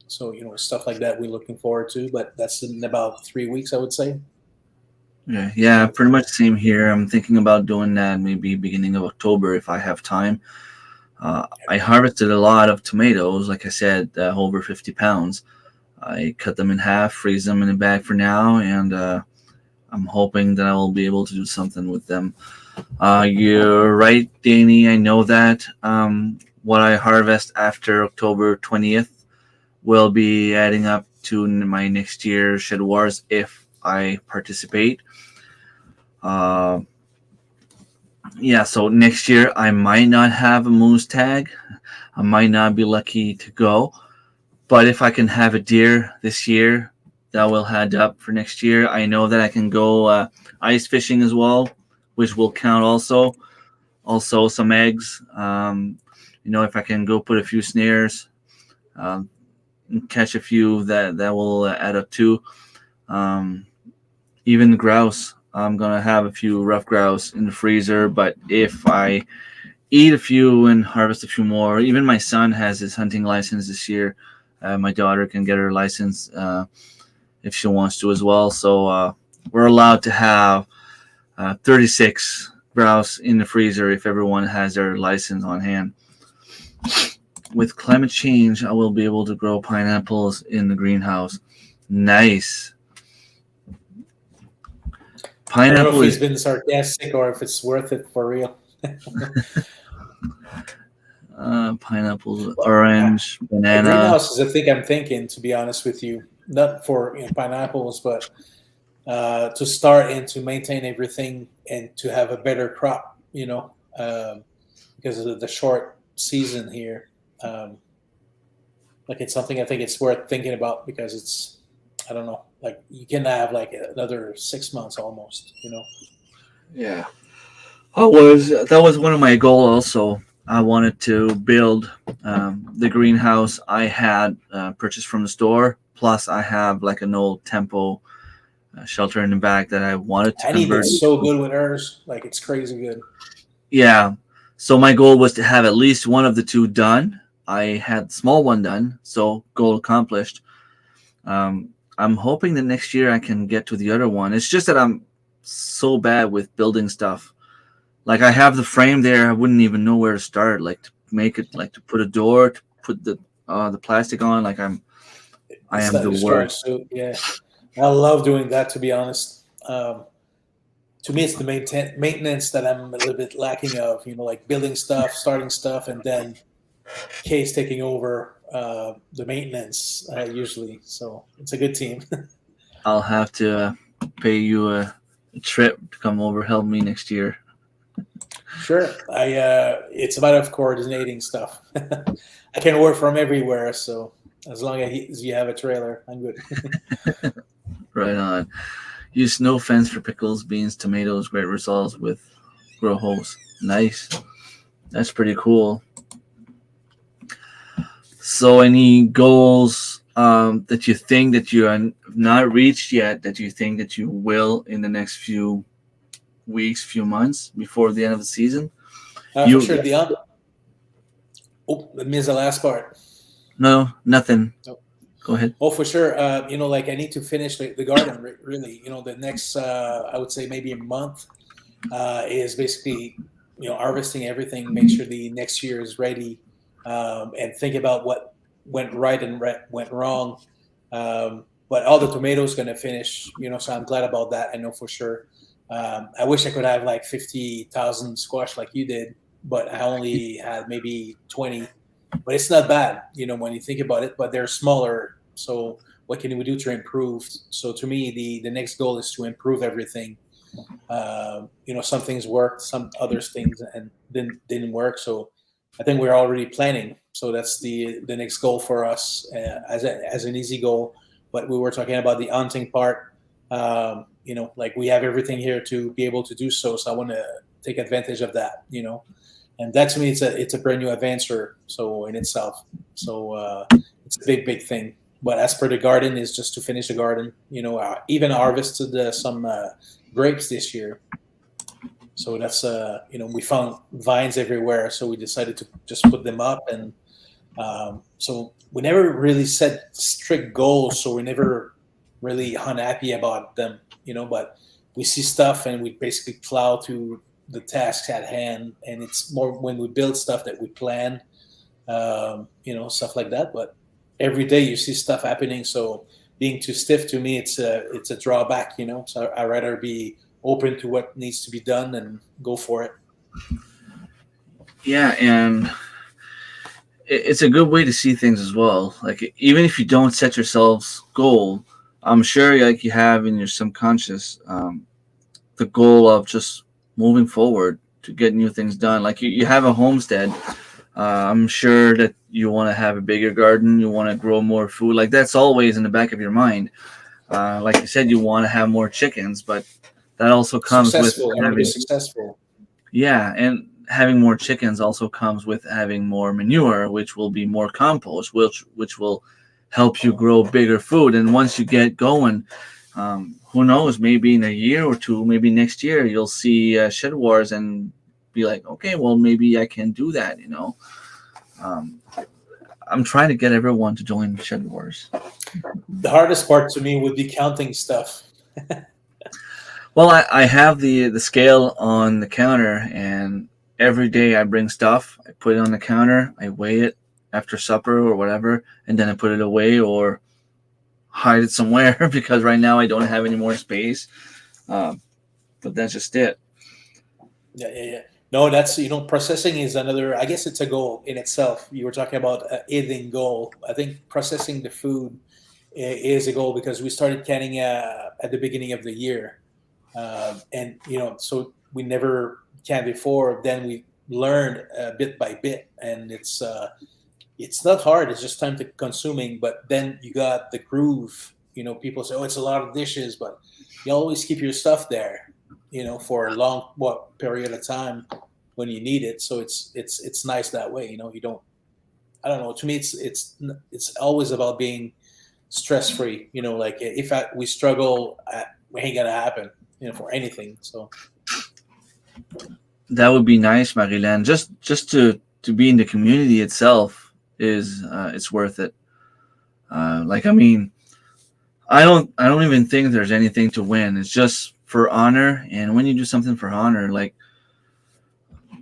So stuff like that we're looking forward to, but that's in about 3 weeks, I would say. Yeah, pretty much same here. I'm thinking about doing that maybe beginning of October if I have time. I harvested a lot of tomatoes, like I said, over 50 pounds. I cut them in half, freeze them in a bag for now, and I'm hoping that I will be able to do something with them. You're right, Danny. I know that what I harvest after October 20th will be adding up to my next year's Shed Wars if I participate. Uh, yeah, so next year I might not have a moose tag. I might not be lucky to go. But if I can have a deer this year, that will add up for next year. I know that I can go ice fishing as well, which will count also. Also, some eggs. If I can go put a few snares, um, catch a few, that will add up too. Um, Even grouse. I'm gonna have a few rough grouse in the freezer, but if I eat a few and harvest a few more, even my son has his hunting license this year. My daughter can get her license if she wants to as well. So we're allowed to have 36 grouse in the freezer if everyone has their license on hand. With climate change, I will be able to grow pineapples in the greenhouse. Nice. I don't know if Pineapple he's is been sarcastic or if it's worth it for real. pineapple, Well, orange, a banana. greenhouse is a thing I'm thinking, to be honest with you. Not for pineapples, but to start and to maintain everything and to have a better crop. Because of the short season here. Um, like it's something I think it's worth thinking about because it's I don't know, like you can have like another 6 months almost. Yeah. That was one of my goals also. I wanted to build the greenhouse I had purchased from the store. Plus, I have like an old Tempo shelter in the back that I wanted to Annie did convert. so good with hers, like it's crazy good. Yeah. So my goal was to have at least one of the two done. I had the small one done, so goal accomplished. I'm hoping that next year I can get to the other one. It's just that I'm so bad with building stuff. Like I have the frame there, I wouldn't even know where to start. Like to make it, like to put a door, to put the plastic on. Like I It's am not the your strong worst. suit. Yeah, I love doing that. To be honest, to me, it's the maintenance that I'm a little bit lacking of. Like building stuff, starting stuff, and then Case taking over the maintenance usually. So it's a good team. I'll have to pay you a trip to come over help me next year. Sure. It's a matter of coordinating stuff. I can work from everywhere, so as long as you have a trailer, I'm good. Right on. Use snow fence for pickles, beans, tomatoes. Great results with grow holes. Nice. That's pretty cool. So, any goals that you think that you are not reached yet that you think that you will in the next few weeks, few months before the end of the season? For You sure. Oh, I missed the last part. no nothing. No. Go ahead. Oh, for sure. Like I need to finish the garden. Really, the next I would say maybe a month is basically harvesting everything, make sure the next year is ready, and think about what went right and went wrong. But all the tomatoes going to finish, so I'm glad about that. I know for sure. I wish I could have like 50,000 squash like you did, but I only had maybe 20. But it's not bad, when you think about it. But they're smaller, so what can we do to improve? So to me, the next goal is to improve everything. Some things worked, some other things and didn't work. So I think we're already planning. So that's the next goal for us as an easy goal. But we were talking about the hunting part. Like we have everything here to be able to do so. So I want to take advantage of that. And that to me, it's a brand new adventure. So in itself, so it's a big thing. But as per the garden, is just to finish the garden. Even harvested some grapes this year. So that's we found vines everywhere, so we decided to just put them up, and so we never really set strict goals, so we never really unhappy about them, But we see stuff, and we basically plow through the tasks at hand, and it's more when we build stuff that we plan, stuff like that. But every day you see stuff happening, so being too stiff to me, it's a drawback, So I rather be open to what needs to be done and go for it. Yeah, and it's a good way to see things as well. Like even if you don't set yourselves goal, I'm sure like you have in your subconscious the goal of just moving forward to get new things done. Like you have a homestead. I'm sure that you want to have a bigger garden. You want to grow more food. Like that's always in the back of your mind. Like you said, you want to have more chickens, but that also comes with Successful. I want to be having successful. yeah, and having more chickens also comes with having more manure, which will be more compost, which will help you grow bigger food. And once you get going, who knows? Maybe in a year or two, maybe next year, you'll see Shed Wars and be like, okay, well, maybe I can do that. Um, I'm trying to get everyone to join Shed Wars. The hardest part to me would be counting stuff. Well, I have the scale on the counter, and every day I bring stuff. I put it on the counter. I weigh it after supper or whatever, and then I put it away or hide it somewhere because right now I don't have any more space. Um, but that's just it. Yeah, yeah, yeah. No, that's processing is another. I guess it's a goal in itself. You were talking about eating goal. I think processing the food is a goal because we started canning at the beginning of the year, and so we never canned before. Then we learned bit by bit, and it's not hard. It's just time to consuming. But then you got the groove. People say, "Oh, it's a lot of dishes," but you always keep your stuff there. For a long what period of time when you need it. So it's nice that way. You don't. I don't know. To me, it's always about being stress free. Like if we struggle, it ain't gonna happen. For anything. So That would be nice, Marilyn. Just to be in the community itself is it's worth it. Like I mean, I don't even think there's anything to win. It's just for honor, and when you do something for honor, like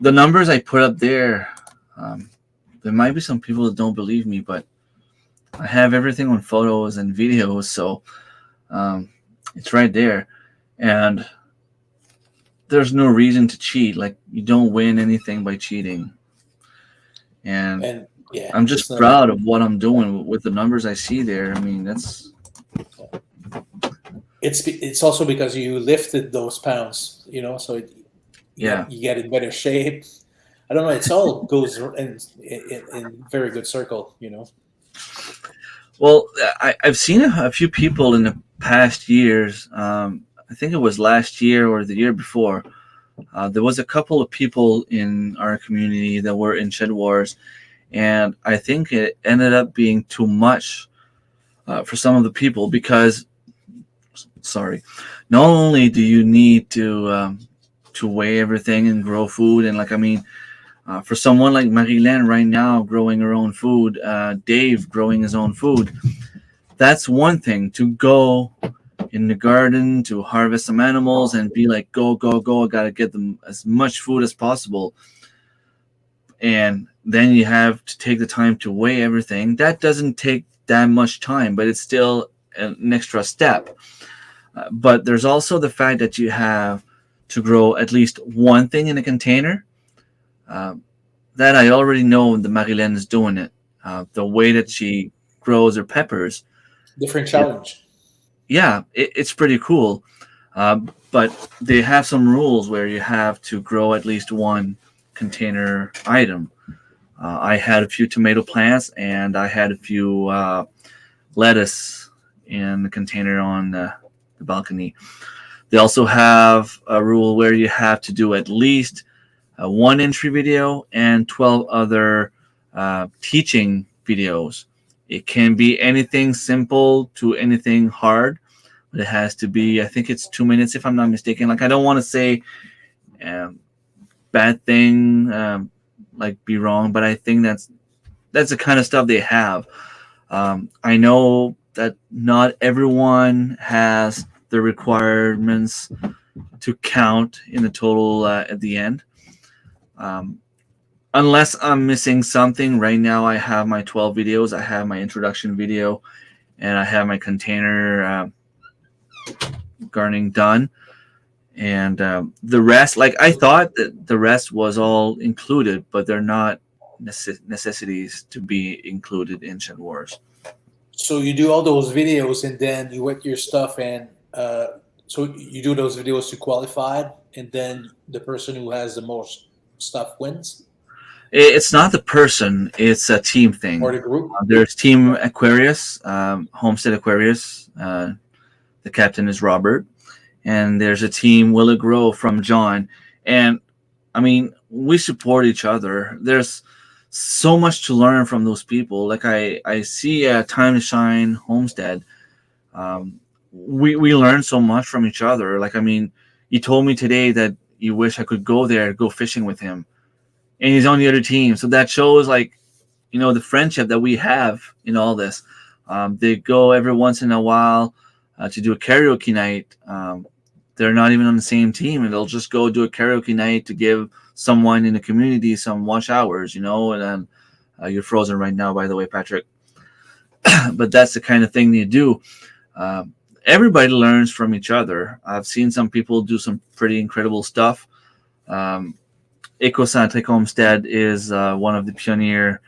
the numbers I put up there, um, there might be some people that don't believe me, but I have everything on photos and videos, so um, it's right there, and there's no reason to cheat. Like you don't win anything by cheating, and and yeah, I'm it's just not. proud of what I'm doing with the numbers I see there. I mean, that's It's also because you lifted those pounds. So yeah. you get in better shape. I don't know. It's all goes in very good circle. Well, I've seen a few people in the past years. I think it was last year or the year before. There was a couple of people in our community that were in Shed Wars, and I think it ended up being too much for some of the people because, sorry, not only do you need to weigh everything and grow food, and like I mean, for someone like Marie-Laine right now growing her own food, Dave growing his own food, that's one thing. To go in the garden to harvest some animals and be like, go, go, go, I gotta get them as much food as possible. And then you have to take the time to weigh everything. That doesn't take that much time, but it's still an extra step. But there's also the fact that you have to grow at least one thing in a container. Uh, that I already know that Marilyn is doing it. The way that she grows her peppers, Different it, challenge. yeah, it's pretty cool. Uh, but they have some rules where you have to grow at least one container item. I had a few tomato plants and I had a few lettuce in the container on the balcony. They also have a rule where you have to do at least one entry video and 12 other teaching videos. It can be anything simple to anything hard, but it has to be, I think it's 2 minutes if I'm not mistaken. Like, I don't want to say um, bad thing, like be wrong, but I think that's the kind of stuff they have. I know that not everyone has the requirements to count in the total at the end. Um, Unless I'm missing something, right now I have my 12 videos. I have my introduction video, and I have my container gardening done. And the rest, like I thought that the rest was all included, but they're not necessities to be included in Shed Wars. So you do all those videos and then you wet your stuff and so you do those videos to qualified and then the person who has the most stuff wins It's not the person; it's a team or thing. the group. There's Team Aquarius, Homestead Aquarius. The captain is Robert, and there's a team Will It Grow from John. And I mean, we support each other. There's so much to learn from those people. Like I see Time to Shine Homestead. We learn so much from each other. Like I mean, you told me today that you wish I could go there, go fishing with him, and he's on the other team. So that shows like the friendship that we have in all this. They go every once in a while to do a karaoke night. they're not even on the same team, and they'll just go do a karaoke night to give someone in the community some watch hours, and then you're frozen right now, by the way, Patrick. But that's the kind of thing they do. Uh, Everybody learns from each other. I've seen some people do some pretty incredible stuff. Um, Ecocentric Homestead is one of the pioneer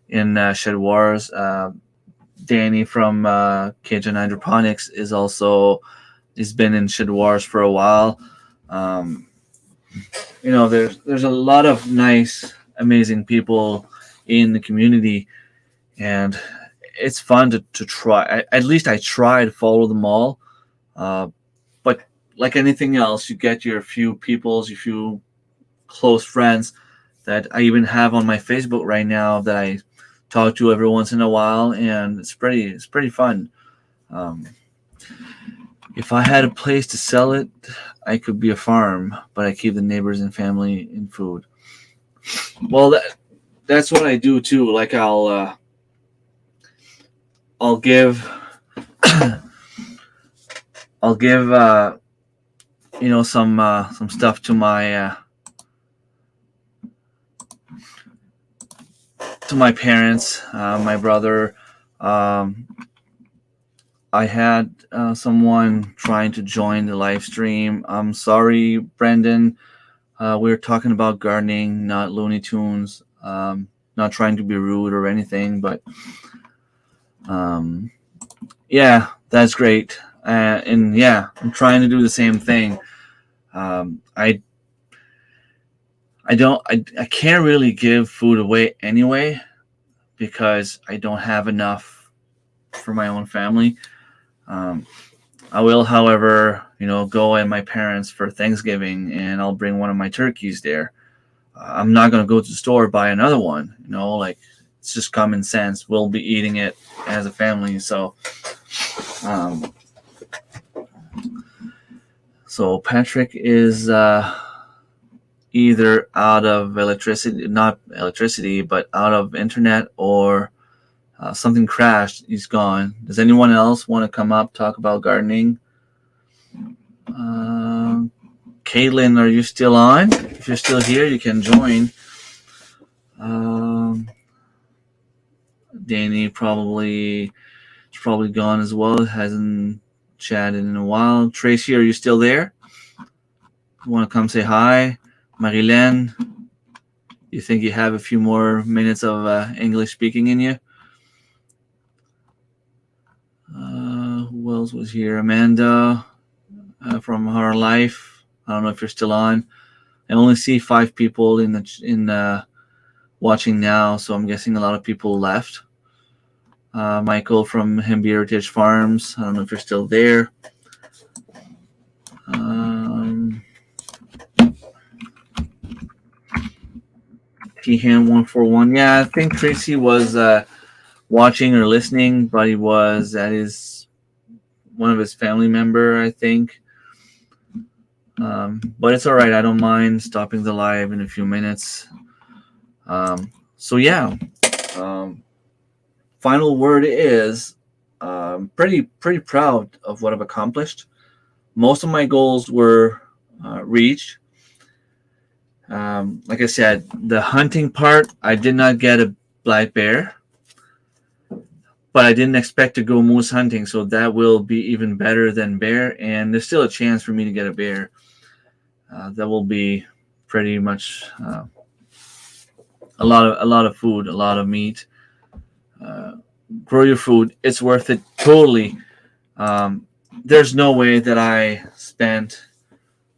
in shed wars. Danny from Cajun Hydroponics he's been in shed wars for a while. Um, there's a lot of nice, amazing people in the community, and it's fun to try. At least I try to follow them all. But like anything else, you get your few close friends that I even have on my Facebook right now that I talk to every once in a while, and it's pretty fun. Um, if I had a place to sell it, I could be a farm, but I keep the neighbors and family in food. Well, that's what I do too. Like I'll give I'll give some stuff to my parents, my brother. I had someone trying to join the live stream. I'm sorry, Brendan. We were talking about gardening, not Looney Tunes. Not trying to be rude or anything, but yeah, that's great. And yeah, I'm trying to do the same thing. I can't really give food away anyway because I don't have enough for my own family. I will, however, go at my parents for Thanksgiving, and I'll bring one of my turkeys there. I'm not going to go to the store buy another one. Like, it's just common sense. We'll be eating it as a family. So Patrick is either out of not electricity, but out of internet, or something crashed. He's gone. Does anyone else want to come up, talk about gardening? Caitlin, are you still on? If you're still here, you can join. Danny probably gone as well. Hasn't chatted in a while. Tracy, are you still there? You want to come say hi? Marilyn, you think you have a few more minutes of English speaking in you? Who else was here? Amanda from Her Life. I don't know if you're still on. I only see 5 people in watching now, so I'm guessing a lot of people left. Michael from Hemby Heritage Farms. I don't know if you're still there. T-Hand141. Yeah, I think Tracy was watching or listening, but he was at one of his family member, I think. But it's all right. I don't mind stopping the live in a few minutes. So yeah, final word is pretty proud of what I've accomplished. Most of my goals were reached. Like I said, the hunting part, I did not get a black bear, but I didn't expect to go moose hunting, so that will be even better than bear. And there's still a chance for me to get a bear. That will be pretty much a lot of food, a lot of meat. Grow your food; it's worth it totally. There's no way that I spent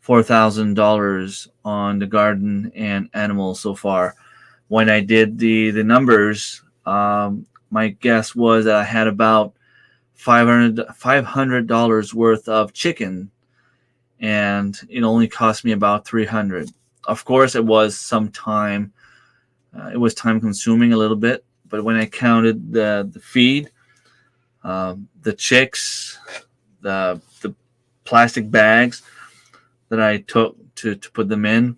$4,000 on the garden and animals so far. When I did the numbers, my guess was that I had about $500 worth of chicken, and it only cost me about $300. Of course, it was some time. It was time consuming a little bit, but when I counted the feed, the chicks, the plastic bags that I took to put them in,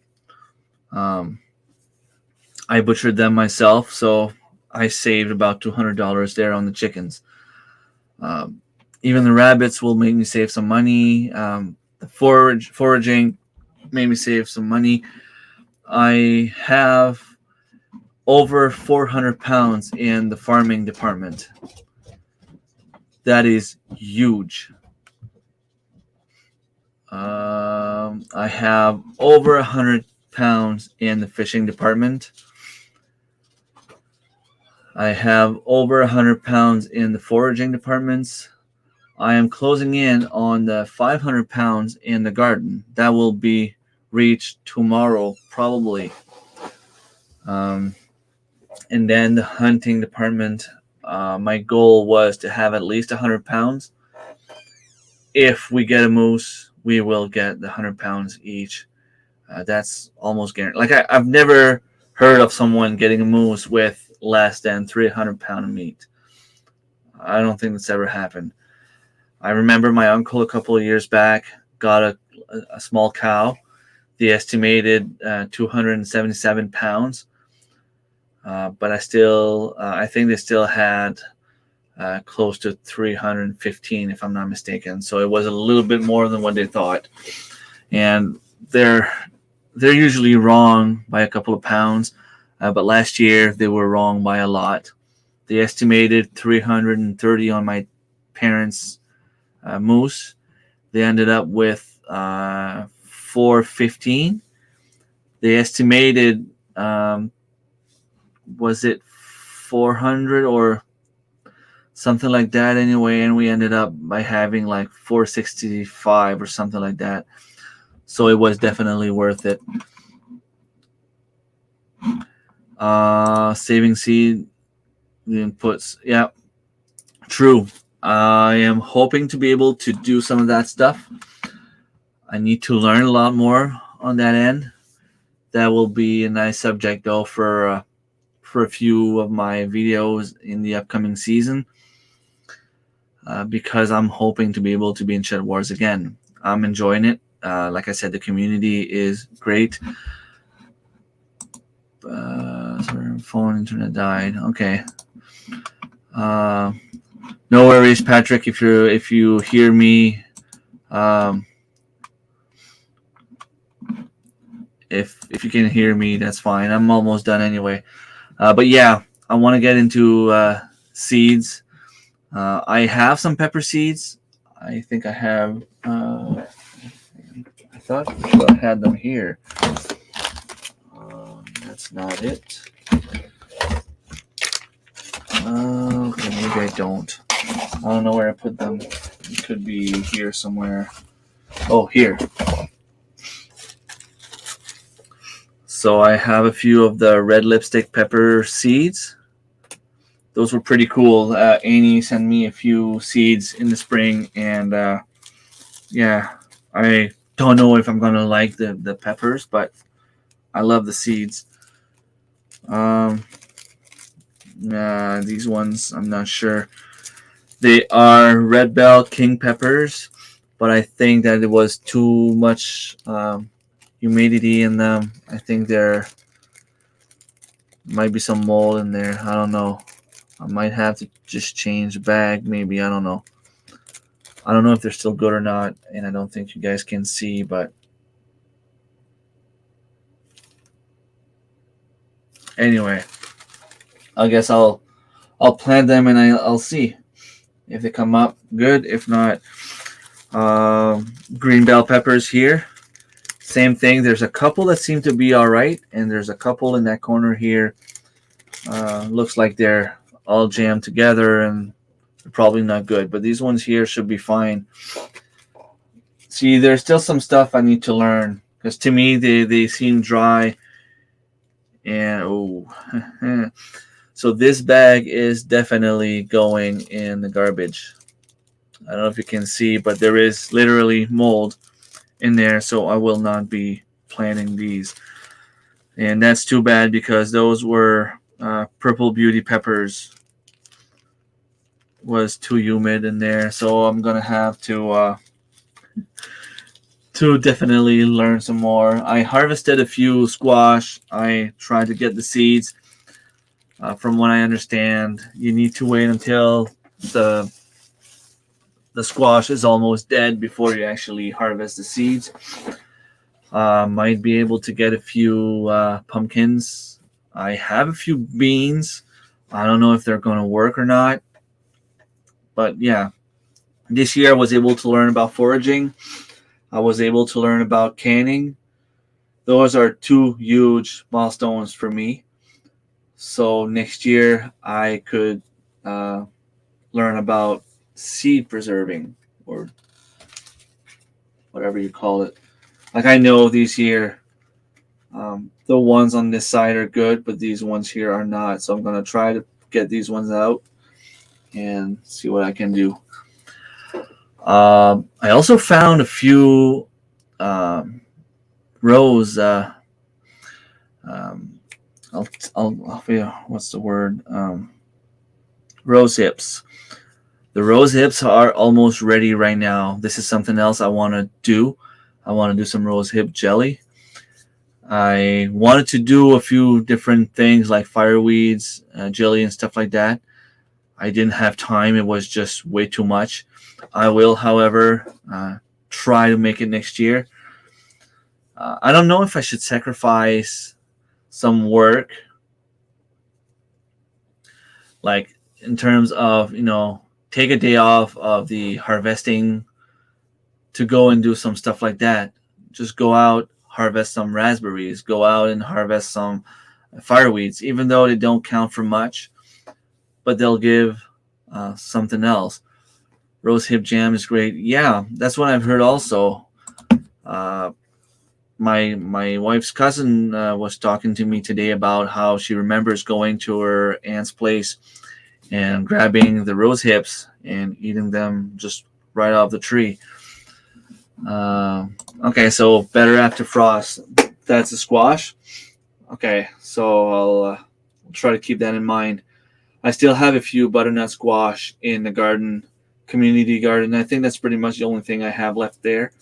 I butchered them myself, so I saved about $200 there on the chickens. Even the rabbits will make me save some money. the foraging made me save some money. I have over 400 pounds in the farming department. That is huge. I have over 100 pounds in the fishing department. I have over 100 pounds in the foraging departments. I am closing in on the 500 pounds in the garden. That will be reached tomorrow, probably. And then the hunting department, my goal was to have at least 100 pounds. If we get a moose, we will get the 100 pounds each. That's almost guaranteed. Like I've never heard of someone getting a moose with less than 300 pound of meat. I don't think that's ever happened. I remember my uncle a couple of years back got a small cow. The estimated 277 pounds. But I think they still had close to 315, if I'm not mistaken. So it was a little bit more than what they thought. And they're usually wrong by a couple of pounds. But last year they were wrong by a lot. They estimated 330 on my parents' moose. They ended up with 415. They estimated, was it 400 or something like that anyway, and we ended up by having like 465 or something like that. So it was definitely worth it. Saving seed, the inputs, yeah, true. I am hoping to be able to do some of that stuff. I need to learn a lot more on that end. That will be a nice subject though for a few of my videos in the upcoming season, because I'm hoping to be able to be in Shed Wars again. I'm enjoying it. Like I said, the community is great. Sorry, phone internet died. Okay. No worries, Patrick. If you hear me, if you can hear me, that's fine. I'm almost done anyway. But yeah, I want to get into seeds. I have some pepper seeds. I think I have. I thought I had them here. That's not it. Okay, maybe I don't. I don't know where I put them. It could be here somewhere. Oh, here. So I have a few of the red lipstick pepper seeds. Those were pretty cool. Annie sent me a few seeds in the spring, and yeah, I don't know if I'm gonna like the peppers, but I love the seeds. These ones, I'm not sure. They are red bell king peppers, but I think that it was too much humidity in them. I think there might be some mold in there. I don't know. I might have to just change the bag, maybe. I don't know. I don't know if they're still good or not, and I don't think you guys can see, but anyway, I guess I'll plant them and I'll see if they come up good. If not, green bell peppers here. Same thing. There's a couple that seem to be all right, and there's a couple in that corner here. Looks like they're all jammed together and they're probably not good, but these ones here should be fine. See, there's still some stuff I need to learn, because to me they seem dry. And so this bag is definitely going in the garbage. I don't know if you can see, but there is literally mold in there, so I will not be planting these. And that's too bad, because those were purple beauty peppers. Was too humid in there, so I'm gonna have to definitely learn some more. I harvested a few squash. I tried to get the seeds. From what I understand, you need to wait until the the squash is almost dead before you actually harvest the seeds. Might be able to get a few pumpkins. I have a few beans. I don't know if they're going to work or not. But yeah, this year I was able to learn about foraging. I was able to learn about canning. Those are two huge milestones for me. So next year I could learn about seed preserving or whatever you call it. Like I know this year the ones on this side are good, but these ones here are not. So I'm going to try to get these ones out and see what I can do. I also found a few rows. What's the word? Rose hips. The rose hips are almost ready right now. This is something else I want to do. I want to do some rose hip jelly. I wanted to do a few different things like fireweeds, jelly, and stuff like that. I didn't have time. It was just way too much. I will, however, try to make it next year. I don't know if I should sacrifice some work, like in terms of, take a day off of the harvesting to go and do some stuff like that. Just go out, harvest some raspberries, go out and harvest some fireweeds, even though they don't count for much, but they'll give something else. Rose hip jam is great. Yeah, that's what I've heard also. My wife's cousin was talking to me today about how she remembers going to her aunt's place and grabbing the rose hips and eating them just right off the tree. Okay, so better after frost. That's a squash. Okay, so I'll try to keep that in mind. I still have a few butternut squash in the garden, community garden. I think that's pretty much the only thing I have left there.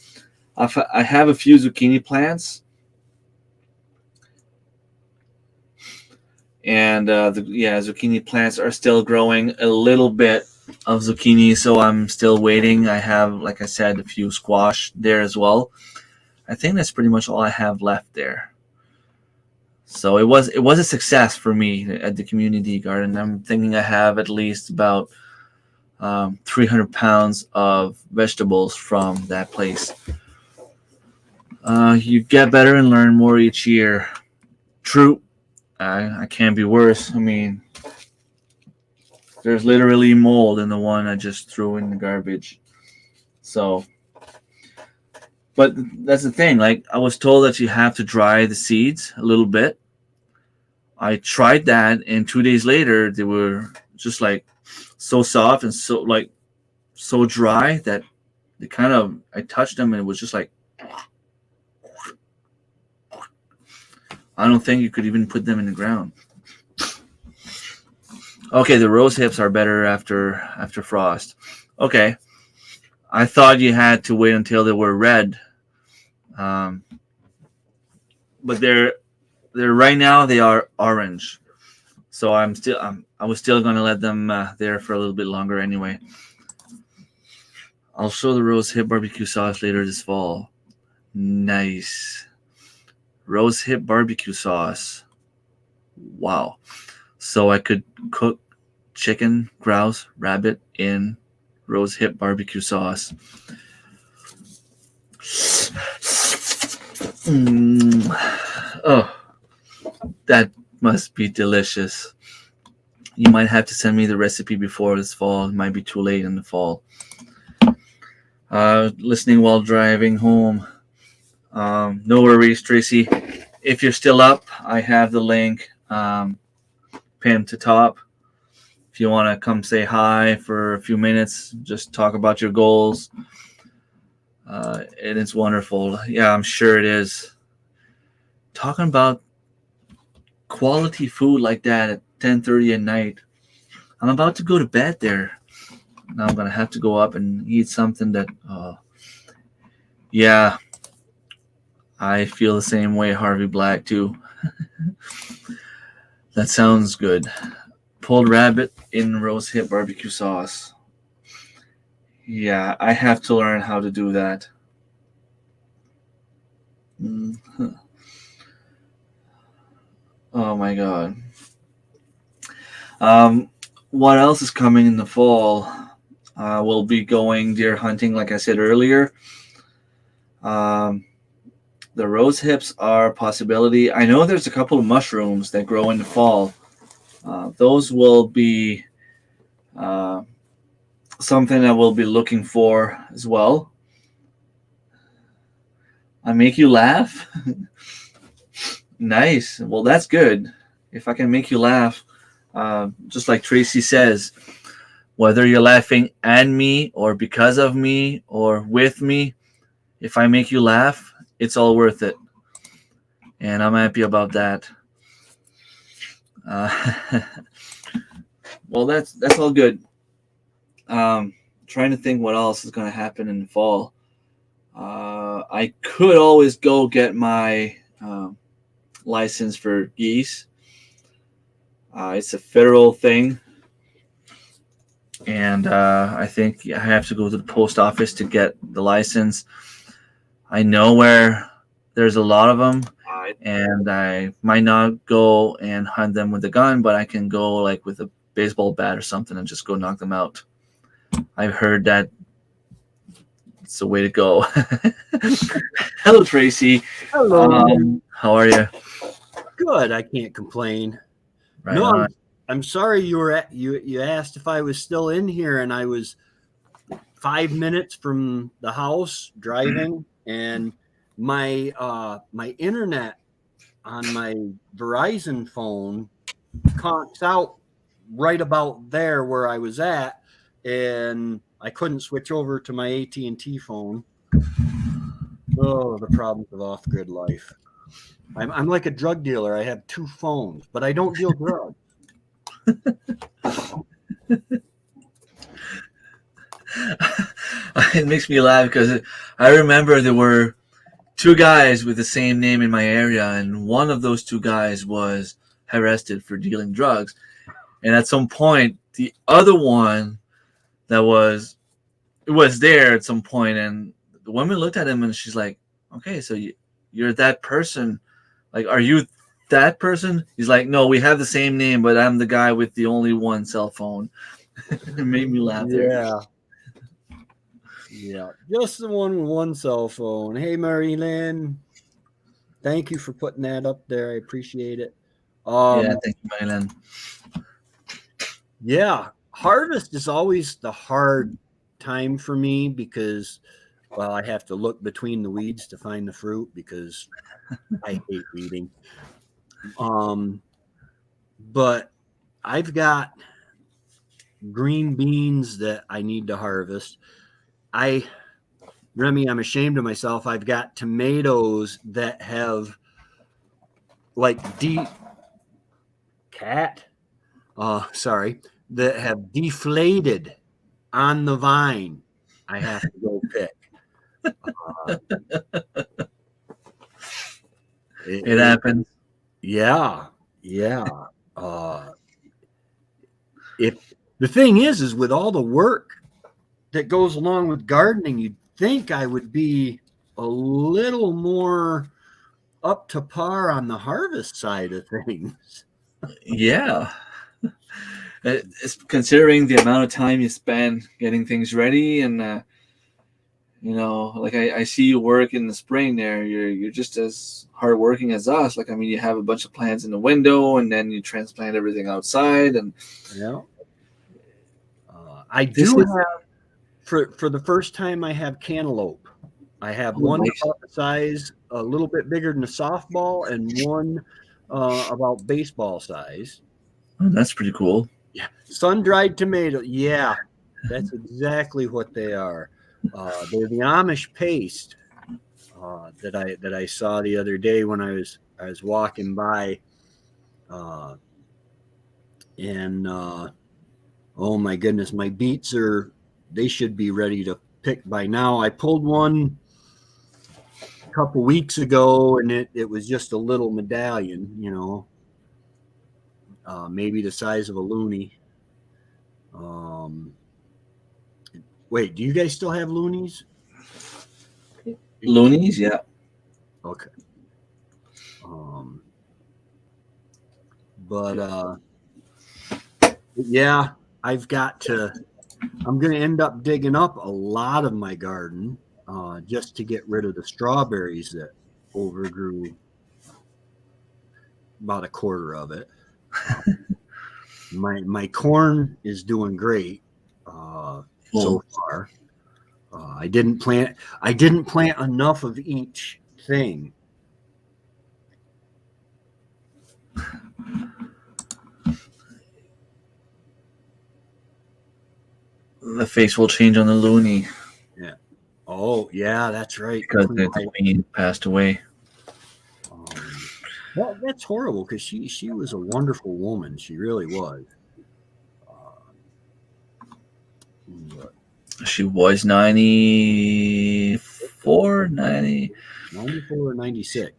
I have a few zucchini plants, and zucchini plants are still growing a little bit of zucchini, so I'm still waiting. I have, like I said, a few squash there as well. I think that's pretty much all I have left there. So it was a success for me at the community garden. I'm thinking I have at least about 300 pounds of vegetables from that place. You get better and learn more each year. True. I can't be worse. I mean, there's literally mold in the one I just threw in the garbage. So, but that's the thing. Like, I was told that you have to dry the seeds a little bit. I tried that, and 2 days later, they were just like so soft and so dry that I touched them and it was just like, I don't think you could even put them in the ground. Okay, the rose hips are better after frost. Okay, I thought you had to wait until they were red, but they're right now they are orange. So I was still going to let them there for a little bit longer anyway. I'll show the rose hip barbecue sauce later this fall. Nice. Rose hip barbecue sauce. Wow. So I could cook chicken, grouse, rabbit in rose hip barbecue sauce. Oh, that must be delicious. You might have to send me the recipe before this fall. It might be too late in the fall. Listening while driving home. No worries, Tracy. If you're still up, I have the link pinned to top. If you want to come say hi for a few minutes, just talk about your goals. And it's wonderful. Yeah, I'm sure it is. Talking about quality food like that at 10:30 at night. I'm about to go to bed there. Now I'm going to have to go up and eat something that, yeah, I feel the same way, Harvey Black, too. That sounds good. Pulled rabbit in rose hip barbecue sauce. Yeah, I have to learn how to do that. Mhm. Oh my god. Um, what else is coming in the fall? We'll be going deer hunting, like I said earlier. Um, the rose hips are a possibility. I know there's a couple of mushrooms that grow in the fall. Those will be uh, something that we'll be looking for as well. I make you laugh. Nice. Well, that's good. If I can make you laugh, just like Tracy says, whether you're laughing at me or because of me or with me, if I make you laugh, it's all worth it. And I'm happy about that. Uh, well, that's all good. Trying to think what else is going to happen in the fall. I could always go get my license for geese. It's a federal thing, and I think I have to go to the post office to get the license. I know where there's a lot of them, and I might not go and hunt them with a gun, but I can go like with a baseball bat or something and just go knock them out. I've heard that it's the way to go. Hello, Tracy. Hello. How are you? Good. I can't complain. Right No, on. I'm sorry you asked if I was still in here, and I was 5 minutes from the house driving, and my internet on my Verizon phone conks out right about there where I was at, and I couldn't switch over to my AT&T phone. Oh, the problems of off-grid life. I'm like a drug dealer. I have two phones, but I don't deal drugs. It makes me laugh because I remember there were two guys with the same name in my area, and one of those two guys was arrested for dealing drugs. And at some point, the other one that was there at some point, and the woman looked at him and she's like, "Okay, so you're that person. Like, are you that person?" He's like, "No, we have the same name, but I'm the guy with the only one cell phone." It made me laugh there. Yeah, just the one with one cell phone. Hey, Mary Lynn, thank you for putting that up there. I appreciate it. Yeah, thank you, Mylan. Yeah, harvest is always the hard time for me because, well, I have to look between the weeds to find the fruit because I hate weeding. But I've got green beans that I need to harvest. Remy, I'm ashamed of myself. I've got tomatoes that have like that have deflated on the vine. I have to go pick. It happens. Yeah. If the thing is with all the work that goes along with gardening, you'd think I would be a little more up to par on the harvest side of things. Yeah. It's considering the amount of time you spend getting things ready, and like I see you work in the spring there. You're just as hardworking as us. Like, I mean, you have a bunch of plants in the window, and then you transplant everything outside, and Yeah. I do have for the first time I have cantaloupe. I have one about the size a little bit bigger than a softball, and one about baseball size. Oh, that's pretty cool. Yeah, sun-dried tomato. Yeah, that's exactly what they are. They're the Amish paste that I saw the other day when I was walking by, and oh my goodness, my beets they should be ready to pick by now. I pulled one a couple weeks ago, and it was just a little medallion, maybe the size of a loonie. Wait, do you guys still have loonies? Loonies, yeah. Okay. But yeah, I'm going to end up digging up a lot of my garden just to get rid of the strawberries that overgrew about a quarter of it. My corn is doing great so far. I didn't plant enough of each thing. The face will change on the loony. Yeah. Oh, yeah, that's right. Because the queen passed away. Well, that's horrible because she was a wonderful woman. She really was. She was 94, 90. 94 or 96.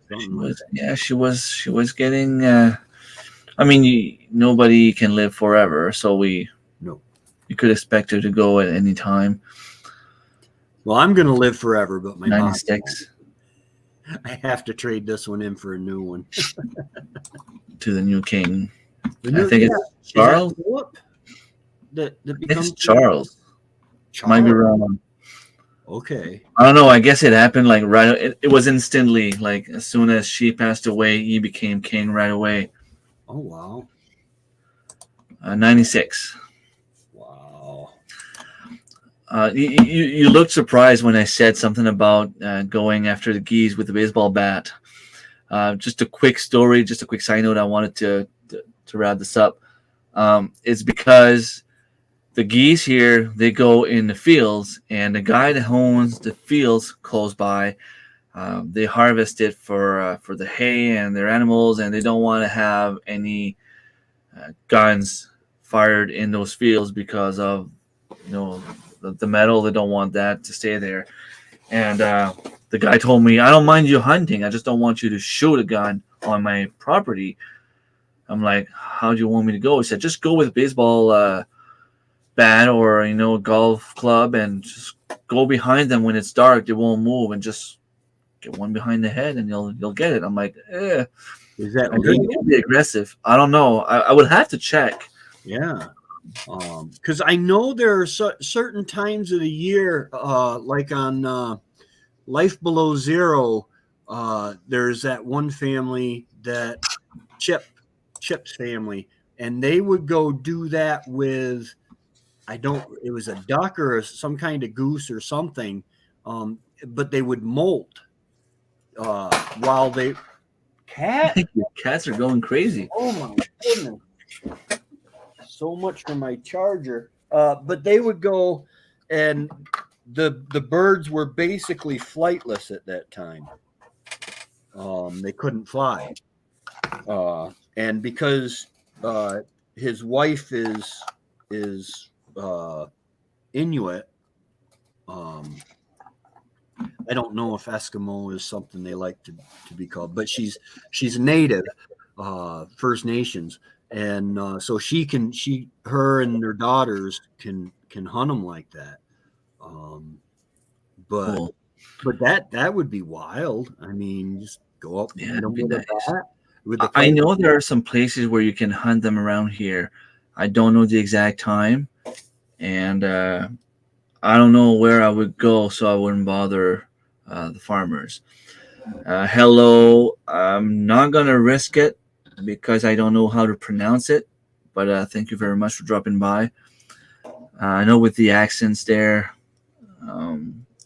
She was getting. I mean, nobody can live forever, so you could expect her to go at any time. Well, I'm going to live forever, but my 96. I have to trade this one in for a new one. To the new king. I think it's Charles. That it's Charles. Might be wrong. Okay. I don't know. I guess it happened like right. It was instantly. Like as soon as she passed away, he became king right away. Oh wow. 96. Wow. You looked surprised when I said something about going after the geese with the baseball bat. Just a quick story, just a quick side note. I wanted to wrap this up. It's because the geese here, they go in the fields, and the guy that owns the fields close by, they harvest it for the hay and their animals, and they don't want to have any guns fired in those fields because of the metal. They don't want that to stay there. And the guy told me, I don't mind you hunting, I just don't want you to shoot a gun on my property. I'm like, how do you want me to go? He said, just go with a baseball bat or a golf club and just go behind them when it's dark. They won't move, and just get one behind the head and you'll get it. I'm like, Is that legal? Be aggressive? I don't know. I would have to check. Yeah. Because I know there are certain times of the year, like on Life Below Zero, there's that one family, that Chip's family, and they would go do that with, it was a duck or some kind of goose or something, but they would molt while they... I think your cats are going crazy. Oh my goodness. So much for my charger. But they would go, and the birds were basically flightless at that time. They couldn't fly. And because his wife is Inuit, I don't know if Eskimo is something they like to be called, but she's native, First Nations. And so her and their daughters can hunt them like that. But that would be wild. I mean, just go up with a bat. I know there are some places where you can hunt them around here. I don't know the exact time, and I don't know where I would go, so I wouldn't bother the farmers. Hello, I'm not gonna risk it because I don't know how to pronounce it, but thank you very much for dropping by. I know with the accents there,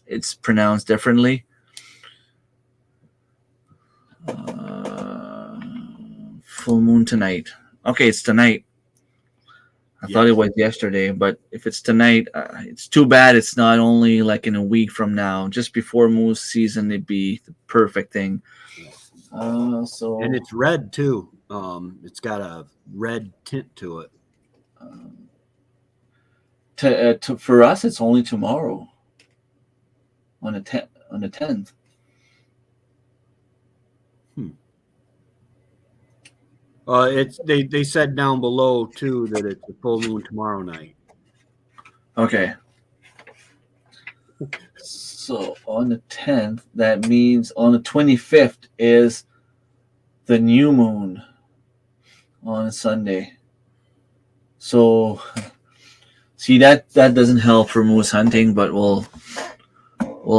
it's pronounced differently. Full moon tonight. Okay, it's tonight. I thought it was yesterday, but if it's tonight, it's too bad it's not only like in a week from now. Just before moose season, it'd be the perfect thing. And it's red too. It's got a red tint to it. For us, it's only tomorrow on the 10th. They said down below too that it's a full moon tomorrow night. Okay. So on the 10th, that means on the 25th is the new moon on a Sunday. So see that doesn't help for moose hunting, but we'll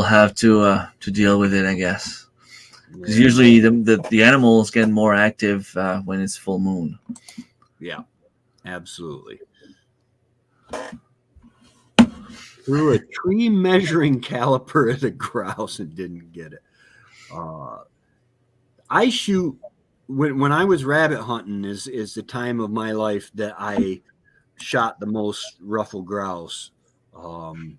have to deal with it, I guess. Because usually the animals get more active when it's full moon. Yeah, absolutely. Threw a tree measuring caliper at a grouse and didn't get it. I shoot when I was rabbit hunting is the time of my life that I shot the most ruffle grouse. And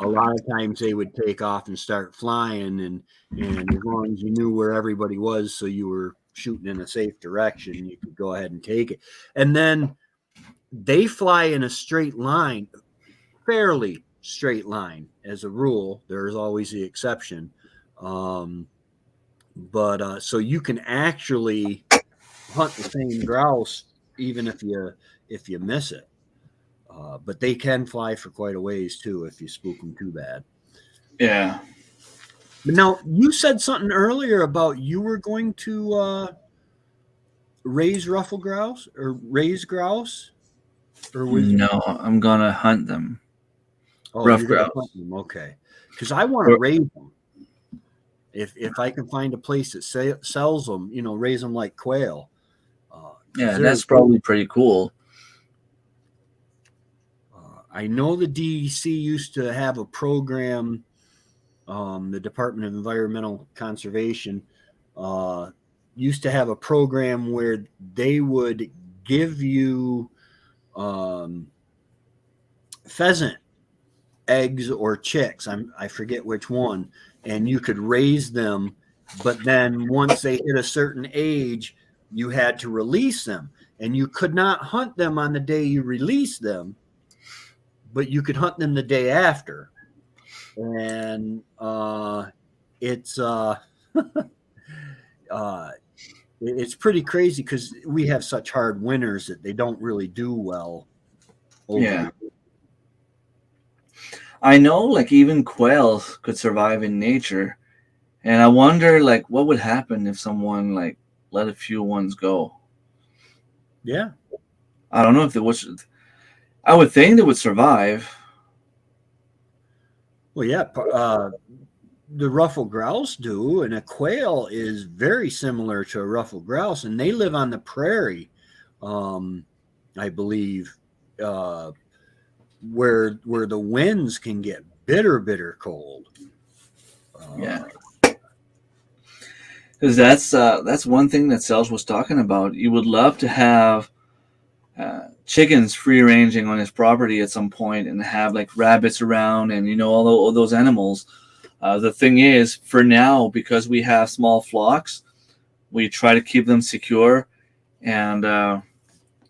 a lot of times they would take off and start flying, and as long as you knew where everybody was, so you were shooting in a safe direction, you could go ahead and take it. And then they fly in a straight line, fairly straight line as a rule. There's always the exception. But so you can actually hunt the same grouse even if you miss it. But they can fly for quite a ways too if you spook them too bad. Yeah. But now you said something earlier about you were going to raise ruffle grouse or raise grouse, or No, I'm gonna hunt them. Rough grouse. Hunt them. Okay, because I want to raise them. If I can find a place that sells them, raise them like quail. Yeah, that's probably pretty cool. I know the DEC used to have a program, the Department of Environmental Conservation used to have a program where they would give you pheasant eggs or chicks. I forget which one, and you could raise them, but then once they hit a certain age, you had to release them, and you could not hunt them on the day you released them, but you could hunt them the day after. And it's it's pretty crazy because we have such hard winters that they don't really do well over here. I know, like, even quails could survive in nature, and I wonder, like, what would happen if someone, like, let a few ones go. Yeah. I don't know if they would. I would think they would survive. Well, yeah, the ruffle grouse do, and a quail is very similar to a ruffle grouse, and they live on the prairie, I believe, where the winds can get bitter cold. Yeah, because that's one thing that Sells was talking about. You would love to have chickens free ranging on his property at some point, and have like rabbits around, and all those animals. The thing is, for now, because we have small flocks, we try to keep them secure, and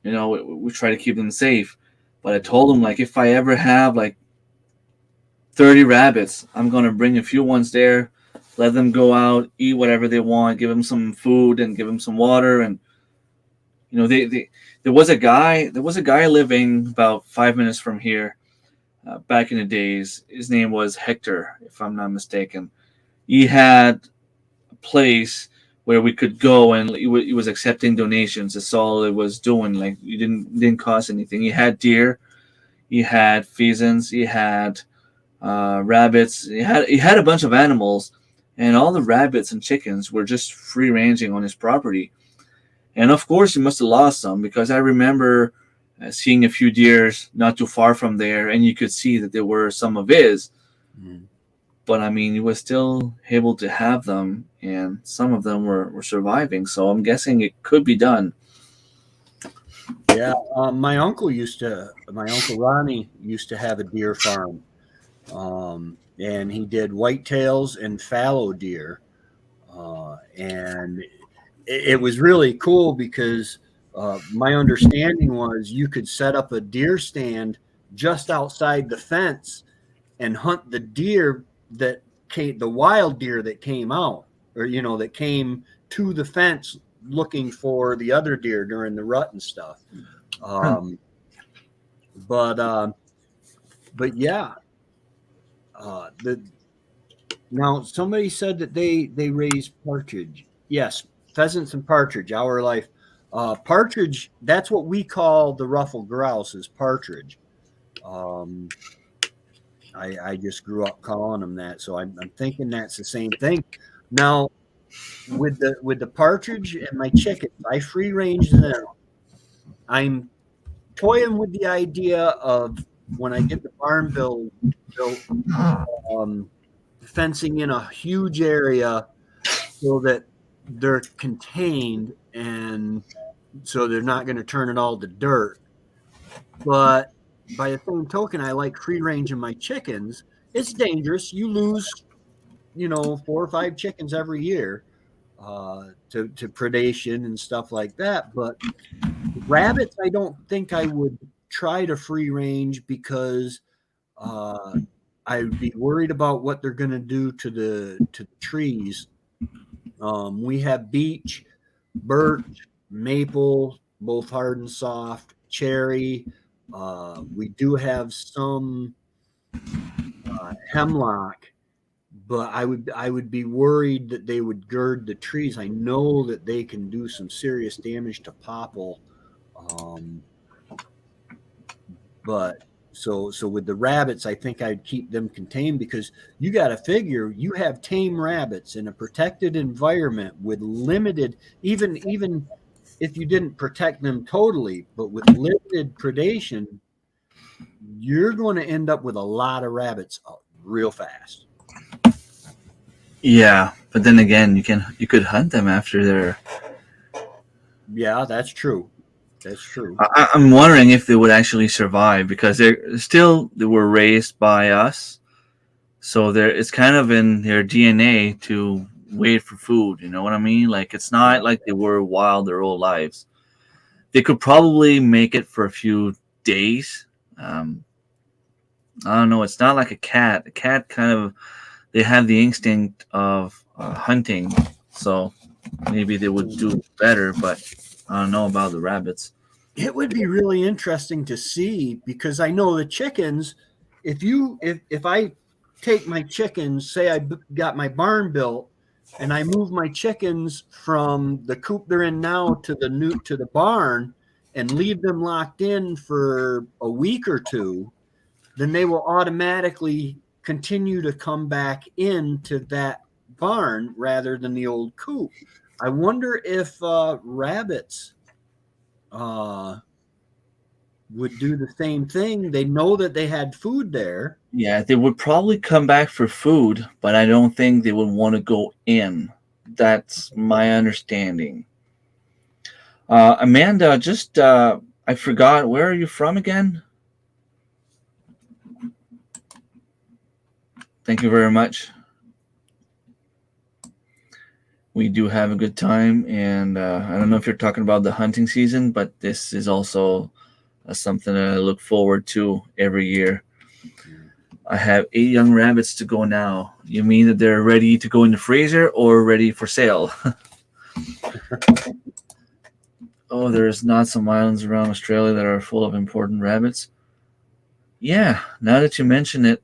we try to keep them safe. But I told him, like, if I ever have like 30 rabbits, I'm gonna bring a few ones there, let them go out, eat whatever they want, give them some food and give them some water, and there was a guy living about 5 minutes from here. Back in the days, his name was Hector, if I'm not mistaken. He had a place where we could go, and he was accepting donations. That's all it was doing. Like, it didn't cost anything. He had deer, he had pheasants, he had rabbits. He had a bunch of animals, and all the rabbits and chickens were just free ranging on his property. And of course, he must have lost some, because I remember seeing a few deers not too far from there, and you could see that there were some of his. But I mean, he was still able to have them, and some of them were surviving. So I'm guessing it could be done. Yeah, my uncle Ronnie used to have a deer farm, and he did whitetails and fallow deer, and it was really cool because my understanding was you could set up a deer stand just outside the fence and hunt the deer the wild deer that came out, or that came to the fence looking for the other deer during the rut and stuff. But yeah, the now somebody said that they raise partridge. Yes, pheasants and partridge. Our life, partridge. That's what we call the ruffed grouse is partridge. Um, I just grew up calling them that, so I'm thinking that's the same thing. Now with the partridge and my chickens, I free range them. I'm toying with the idea of when I get the barn built, um, fencing in a huge area so that they're contained and so they're not going to turn it all to dirt. But by the same token, I like free ranging my chickens. It's dangerous. You lose, 4 or 5 chickens every year to predation and stuff like that. But rabbits, I don't think I would try to free range because I'd be worried about what they're going to do to the trees. We have beech, birch, maple, both hard and soft, cherry. We do have some hemlock, but I would be worried that they would gird the trees. I know that they can do some serious damage to popple. But so with the rabbits, I think I'd keep them contained because you got to figure you have tame rabbits in a protected environment with limited, even if you didn't protect them totally, but with limited predation, you're going to end up with a lot of rabbits real fast. Yeah, but then again, you could hunt them after they're. Yeah, that's true. That's true. I'm wondering if they would actually survive because they were raised by us, so it's kind of in their DNA to wait for food. You know what I mean? Like it's not like they were wild their whole lives. They could probably make it for a few days. I don't know. It's not like a cat. A cat kind of they have the instinct of hunting, so maybe they would do better. But I don't know about the rabbits. It would be really interesting to see because I know the chickens. If I take my chickens, say I got my barn built, and I move my chickens from the coop they're in now to the barn, and leave them locked in for a week or two, then they will automatically continue to come back into that barn rather than the old coop. I wonder if rabbits would do the same thing. They know that they had food there. Yeah, they would probably come back for food, but I don't think they would want to go in. That's my understanding. Amanda, just I forgot, where are you from again? Thank you very much. We do have a good time, and I don't know if you're talking about the hunting season, but this is also something that I look forward to every year. I have 8 young rabbits to go now. You mean that they're ready to go in the freezer or ready for sale? Oh, there's not some islands around Australia that are full of important rabbits. Yeah, now that you mention it.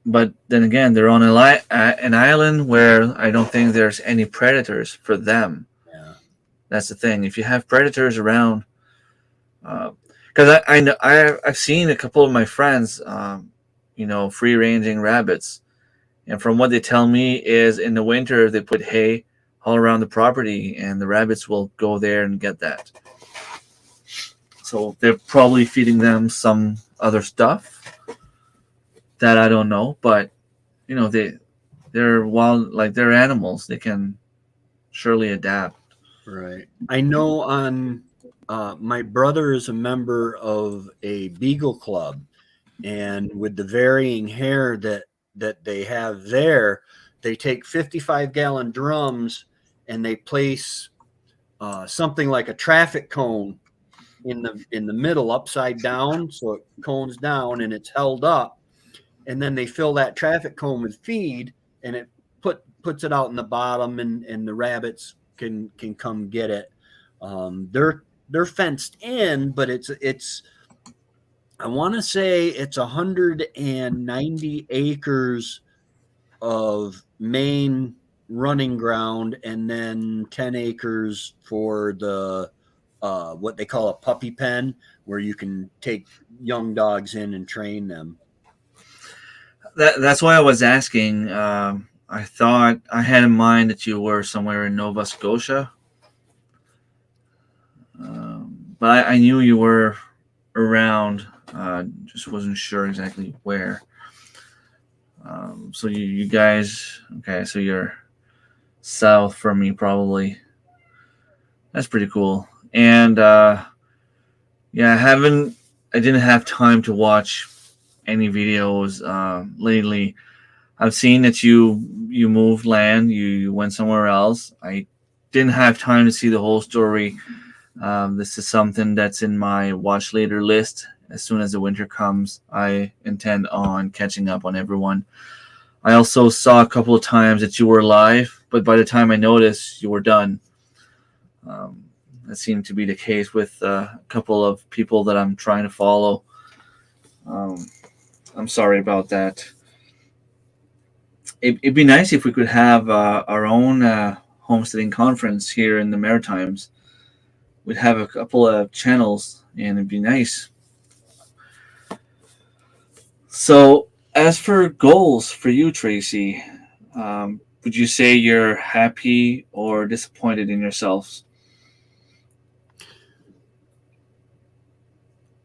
But then again, they're on an island where I don't think there's any predators for them. Yeah. That's the thing. If you have predators around, because I know I've seen a couple of my friends, free ranging rabbits, and from what they tell me is in the winter they put hay all around the property, and the rabbits will go there and get that. So they're probably feeding them some other stuff that I don't know, but they're wild, like they're animals. They can surely adapt. Right. I know on my brother is a member of a beagle club, and with the varying hair that they have there, they take 55-gallon drums and they place something like a traffic cone in the middle upside down, so it cones down and it's held up, and then they fill that traffic cone with feed, and it puts it out in the bottom, and the rabbits can come get it. They're fenced in, but it's I want to say it's 190 acres of main running ground, and then 10 acres for the what they call a puppy pen, where you can take young dogs in and train them. That's why I was asking. I thought I had in mind that you were somewhere in Nova Scotia, but I knew you were around. Just wasn't sure exactly where. So you guys, okay? So you're south from me, probably. That's pretty cool. And yeah, I didn't have time to watch any videos lately. I've seen that you moved land, you went somewhere else. I didn't have time to see the whole story. This is something that's in my watch later list. As soon as the winter comes, I intend on catching up on everyone. I also saw a couple of times that you were live, but by the time I noticed, you were done. Um, that seemed to be the case with a couple of people that I'm trying to follow. Um, I'm sorry about that. It'd be nice if we could have our own homesteading conference here in the Maritimes. We'd have a couple of channels, and it'd be nice. So, as for goals for you, Tracy, would you say you're happy or disappointed in yourselves?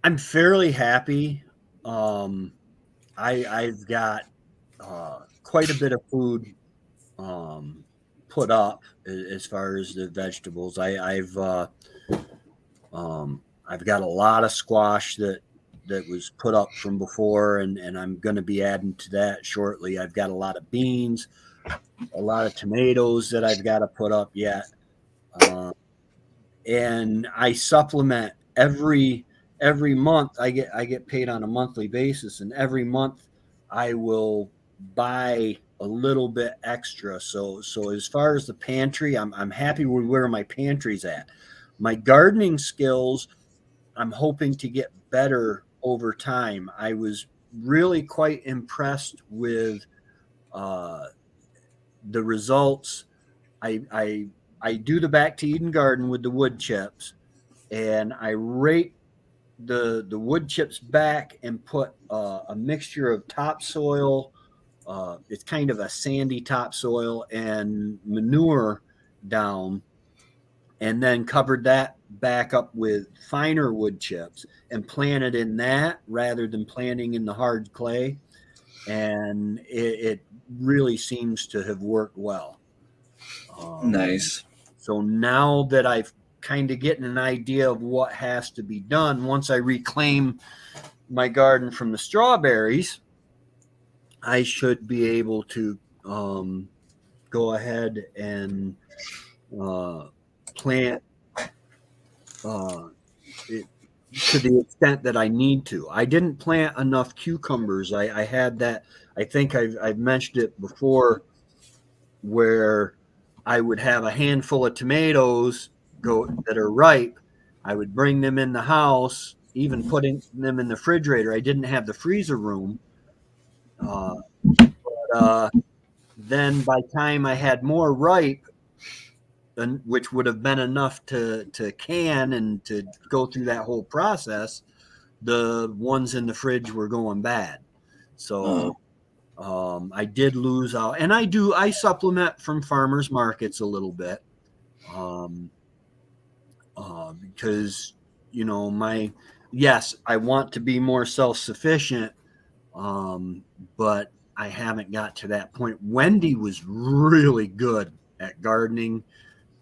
I'm fairly happy. Um, I've got quite a bit of food um, put up as far as the vegetables. I've got a lot of squash that was put up from before, and I'm going to be adding to that shortly. I've got a lot of beans, a lot of tomatoes that I've got to put up yet, and I supplement every month. I get paid on a monthly basis, and every month I will buy a little bit extra. So as far as the pantry, I'm happy with where my pantry's at. My gardening skills, I'm hoping to get better over time. I was really quite impressed with uh, the results. I do the back to Eden garden with the wood chips, and I rake the wood chips back and put a mixture of topsoil. It's kind of a sandy topsoil and manure down, and then covered that back up with finer wood chips and planted in that rather than planting in the hard clay. And it really seems to have worked well. Nice. So now that I've kind of getting an idea of what has to be done, once I reclaim my garden from the strawberries, I should be able to go ahead and plant it to the extent that I need to. I didn't plant enough cucumbers. I had that. I think I've mentioned it before, where I would have a handful of tomatoes go that are ripe. I would bring them in the house, even putting them in the refrigerator. I didn't have the freezer room. But then by time I had more ripe, which would have been enough to can and to go through that whole process, the ones in the fridge were going bad. So I did lose out, and I supplement from farmers markets a little bit, because yes, I want to be more self-sufficient, but I haven't got to that point. Wendy was really good at gardening,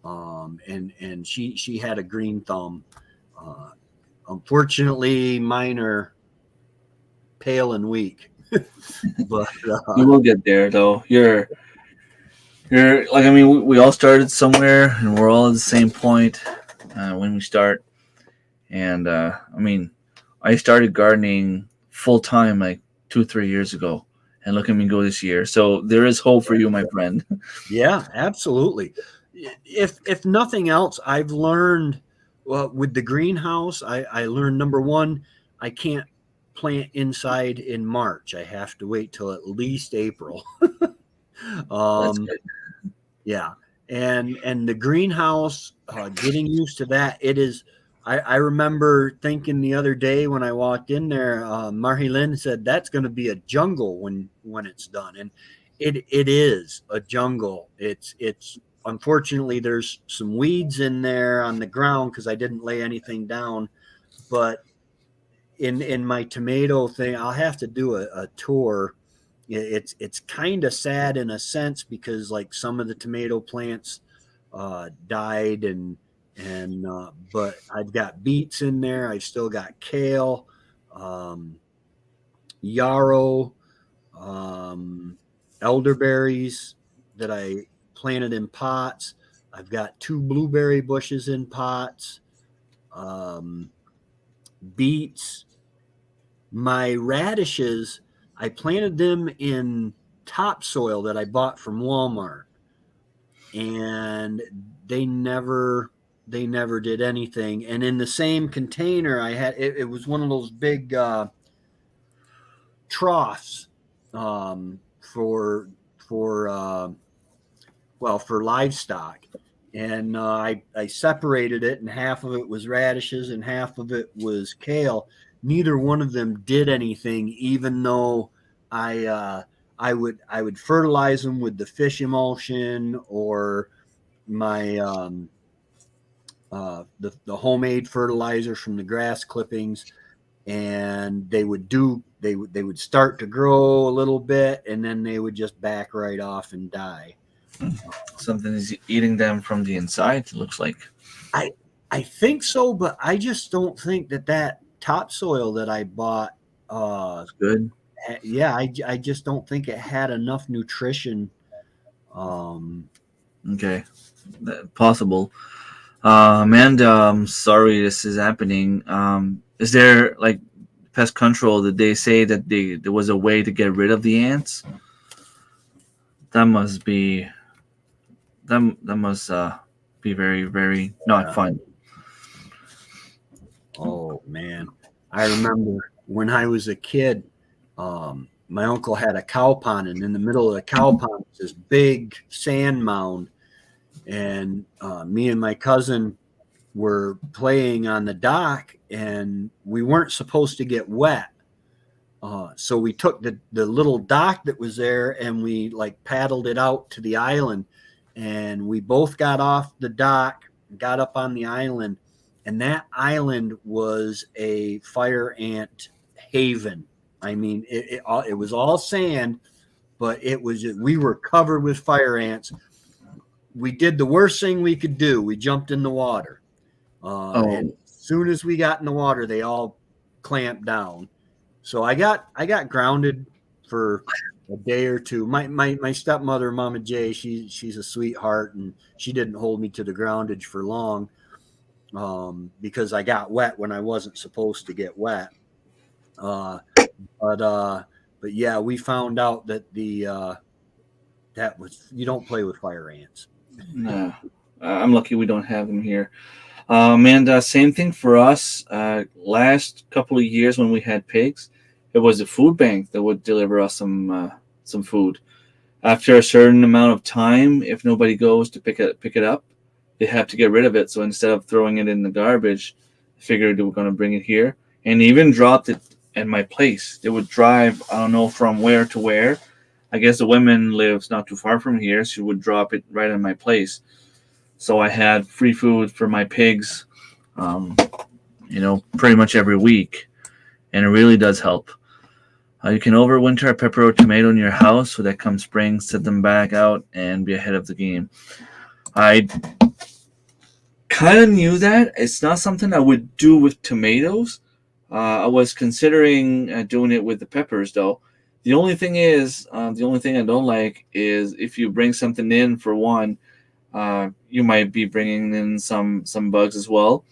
and she had a green thumb. Unfortunately, mine are pale and weak. But You will get there, though. You're like, I mean, we all started somewhere, and we're all at the same point when we start. And I mean, I started gardening full time like 2-3 years ago, and look at me go this year. So there is hope for you, my friend. yeah, absolutely. If nothing else, I've learned with the greenhouse. I learned, number one, I can't plant inside in March. I have to wait till at least April. That's good. Yeah, and the greenhouse, getting used to that. It is. I remember thinking the other day when I walked in there, Marie-Lynn said that's going to be a jungle when it's done, and it is a jungle. It's unfortunately there's some weeds in there on the ground because I didn't lay anything down, but in my tomato thing, I'll have to do a tour. It's kind of sad in a sense because like some of the tomato plants died and but I've got beets in there. I've still got kale, yarrow, elderberries that I planted in pots. I've got 2 blueberry bushes in pots, beets. My radishes, I planted them in topsoil that I bought from Walmart, and they never did anything. And in the same container, I had it was one of those big troughs for for livestock, and I separated it, and half of it was radishes and half of it was kale. Neither one of them did anything, even though I would fertilize them with the fish emulsion or my the homemade fertilizer from the grass clippings, and they would start to grow a little bit, and then they would just back right off and die. Something is eating them from the inside, it looks like. I think so, but I just don't think that topsoil that I bought It's good. yeah, I just don't think it had enough nutrition. Okay. Possible. Amanda, I'm sorry this is happening. Is there like pest control? Did they say that there was a way to get rid of the ants? That must be very, very not fun. Oh man, I remember when I was a kid, my uncle had a cow pond, and in the middle of the cow pond was this big sand mound, and me and my cousin were playing on the dock, and we weren't supposed to get wet. So we took the little dock that was there, and we like paddled it out to the island, and we both got off the dock, got up on the island, and that island was a fire ant haven. I mean, it was all sand, but we were covered with fire ants. We did the worst thing we could do. We jumped in the water. And as soon as we got in the water, they all clamped down. So I got grounded for a day or two. My stepmother, Mama J, she's a sweetheart, and she didn't hold me to the groundage for long, because I got wet when I wasn't supposed to get wet. But yeah, we found out that you don't play with fire ants. No, I'm lucky we don't have them here. And same thing for us. Last couple of years when we had pigs, it was a food bank that would deliver us some food. After a certain amount of time, if nobody goes to pick it up, they have to get rid of it. So instead of throwing it in the garbage, I figured they were going to bring it here, and even dropped it at my place. They would drive, I don't know from where to where. I guess the woman lives not too far from here. She would drop it right in my place. So I had free food for my pigs, pretty much every week. And it really does help. You can overwinter a pepper or tomato in your house so that come spring, set them back out and be ahead of the game. I kind of knew that. It's not something I would do with tomatoes. I was considering doing it with the peppers, though. The only thing I don't like is if you bring something in, for one, you might be bringing in some bugs as well.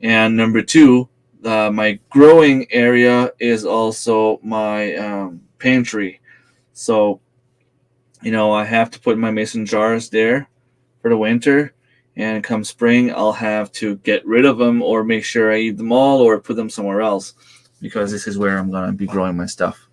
And number two, my growing area is also my pantry. So, I have to put my mason jars there for the winter. And come spring, I'll have to get rid of them or make sure I eat them all or put them somewhere else. because this is where I'm going to be growing my stuff.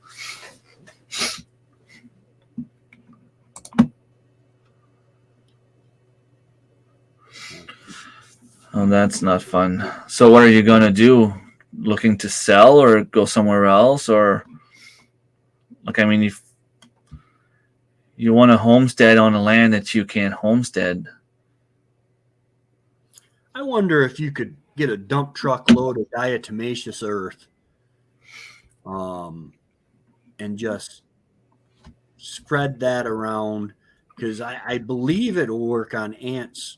Oh, that's not fun. So what are you going to do? Looking to sell or go somewhere else? Or, like, I mean, if you want to homestead on a land that you can't homestead. I wonder if you could get a dump truck load of diatomaceous earth, and just spread that around, because I believe it'll work on ants,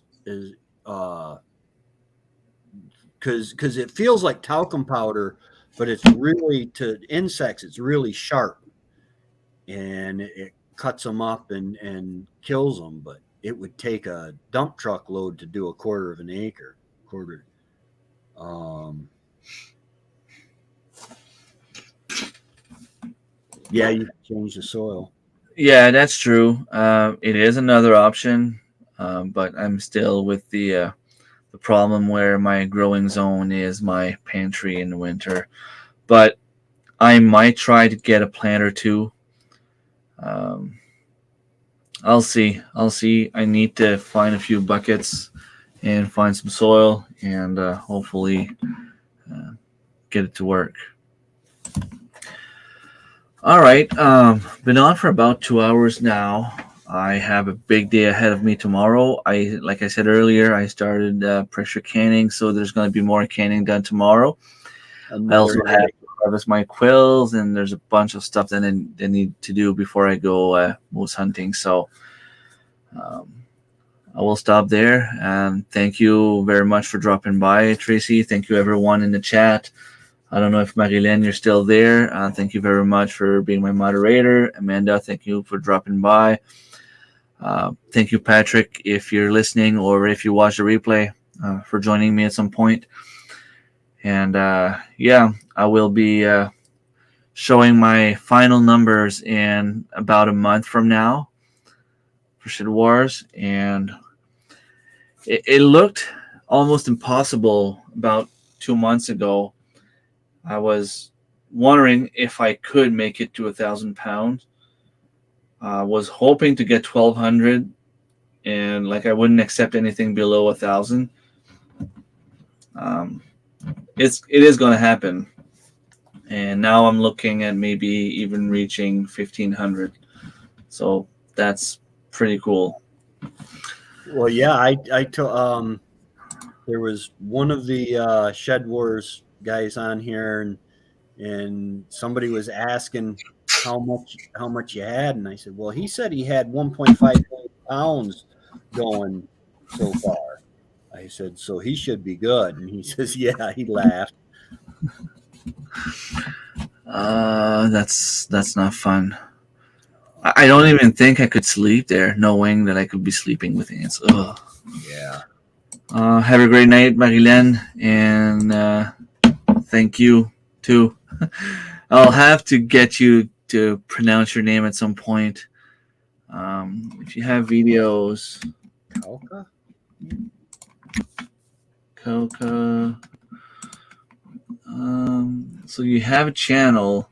because it feels like talcum powder, but it's really, to insects, it's really sharp, and it cuts them up and kills them. But it would take a dump truck load to do a quarter of an acre. Yeah, you can change the soil. Yeah, that's true. It is another option, but I'm still with the problem where my growing zone is my pantry in the winter. But I might try to get a plant or two. I'll see. I need to find a few buckets and find some soil and hopefully get it to work. All right. Been on for about 2 hours now. I have a big day ahead of me tomorrow. Like I said earlier, I started pressure canning, so there's going to be more canning done tomorrow. I also have to harvest my quills, and there's a bunch of stuff that I need to do before I go moose hunting. So I will stop there. And thank you very much for dropping by, Tracy. Thank you, everyone in the chat. I don't know if Marilyn, you're still there. Thank you very much for being my moderator. Amanda, thank you for dropping by. Thank you, Patrick, if you're listening or if you watch the replay, for joining me at some point. And yeah, I will be showing my final numbers in about a month from now for Shit Wars. And it looked almost impossible about 2 months ago. I was wondering if I could make it to 1,000 pounds. I was hoping to get 1,200, and like I wouldn't accept anything below 1,000. It is going to happen, and now I'm looking at maybe even reaching 1,500. So that's pretty cool. Well, yeah, there was one of the Shed Wars guys on here, and somebody was asking how much you had, and I said, well, he said he had 1.5 million pounds going so far. I said, so he should be good, and he says, yeah. He laughed. That's not fun. I don't even think I could sleep there, knowing that I could be sleeping with ants. Ugh. Yeah. Have a great night, Marilyn, and thank you too. I'll have to get you to pronounce your name at some point. If you have videos, Coca. So you have a channel.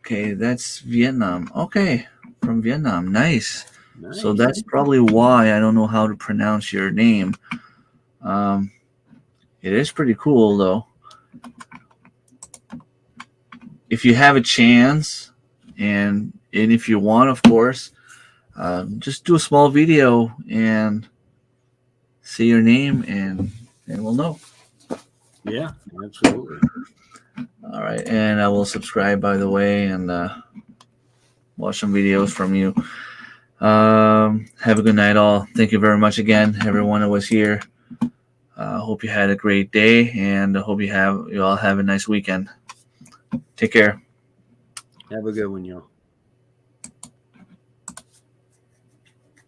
Okay, that's Vietnam. Okay, from Vietnam. Nice. So that's probably why I don't know how to pronounce your name. It is pretty cool, though. If you have a chance, and if you want, of course, just do a small video and say your name, and we'll know. Yeah, absolutely. All right, and I will subscribe, by the way, and watch some videos from you. Have a good night, all. Thank you very much again, everyone that was here. Hope you had a great day, and I hope you all have a nice weekend. Take care. Have a good one, y'all.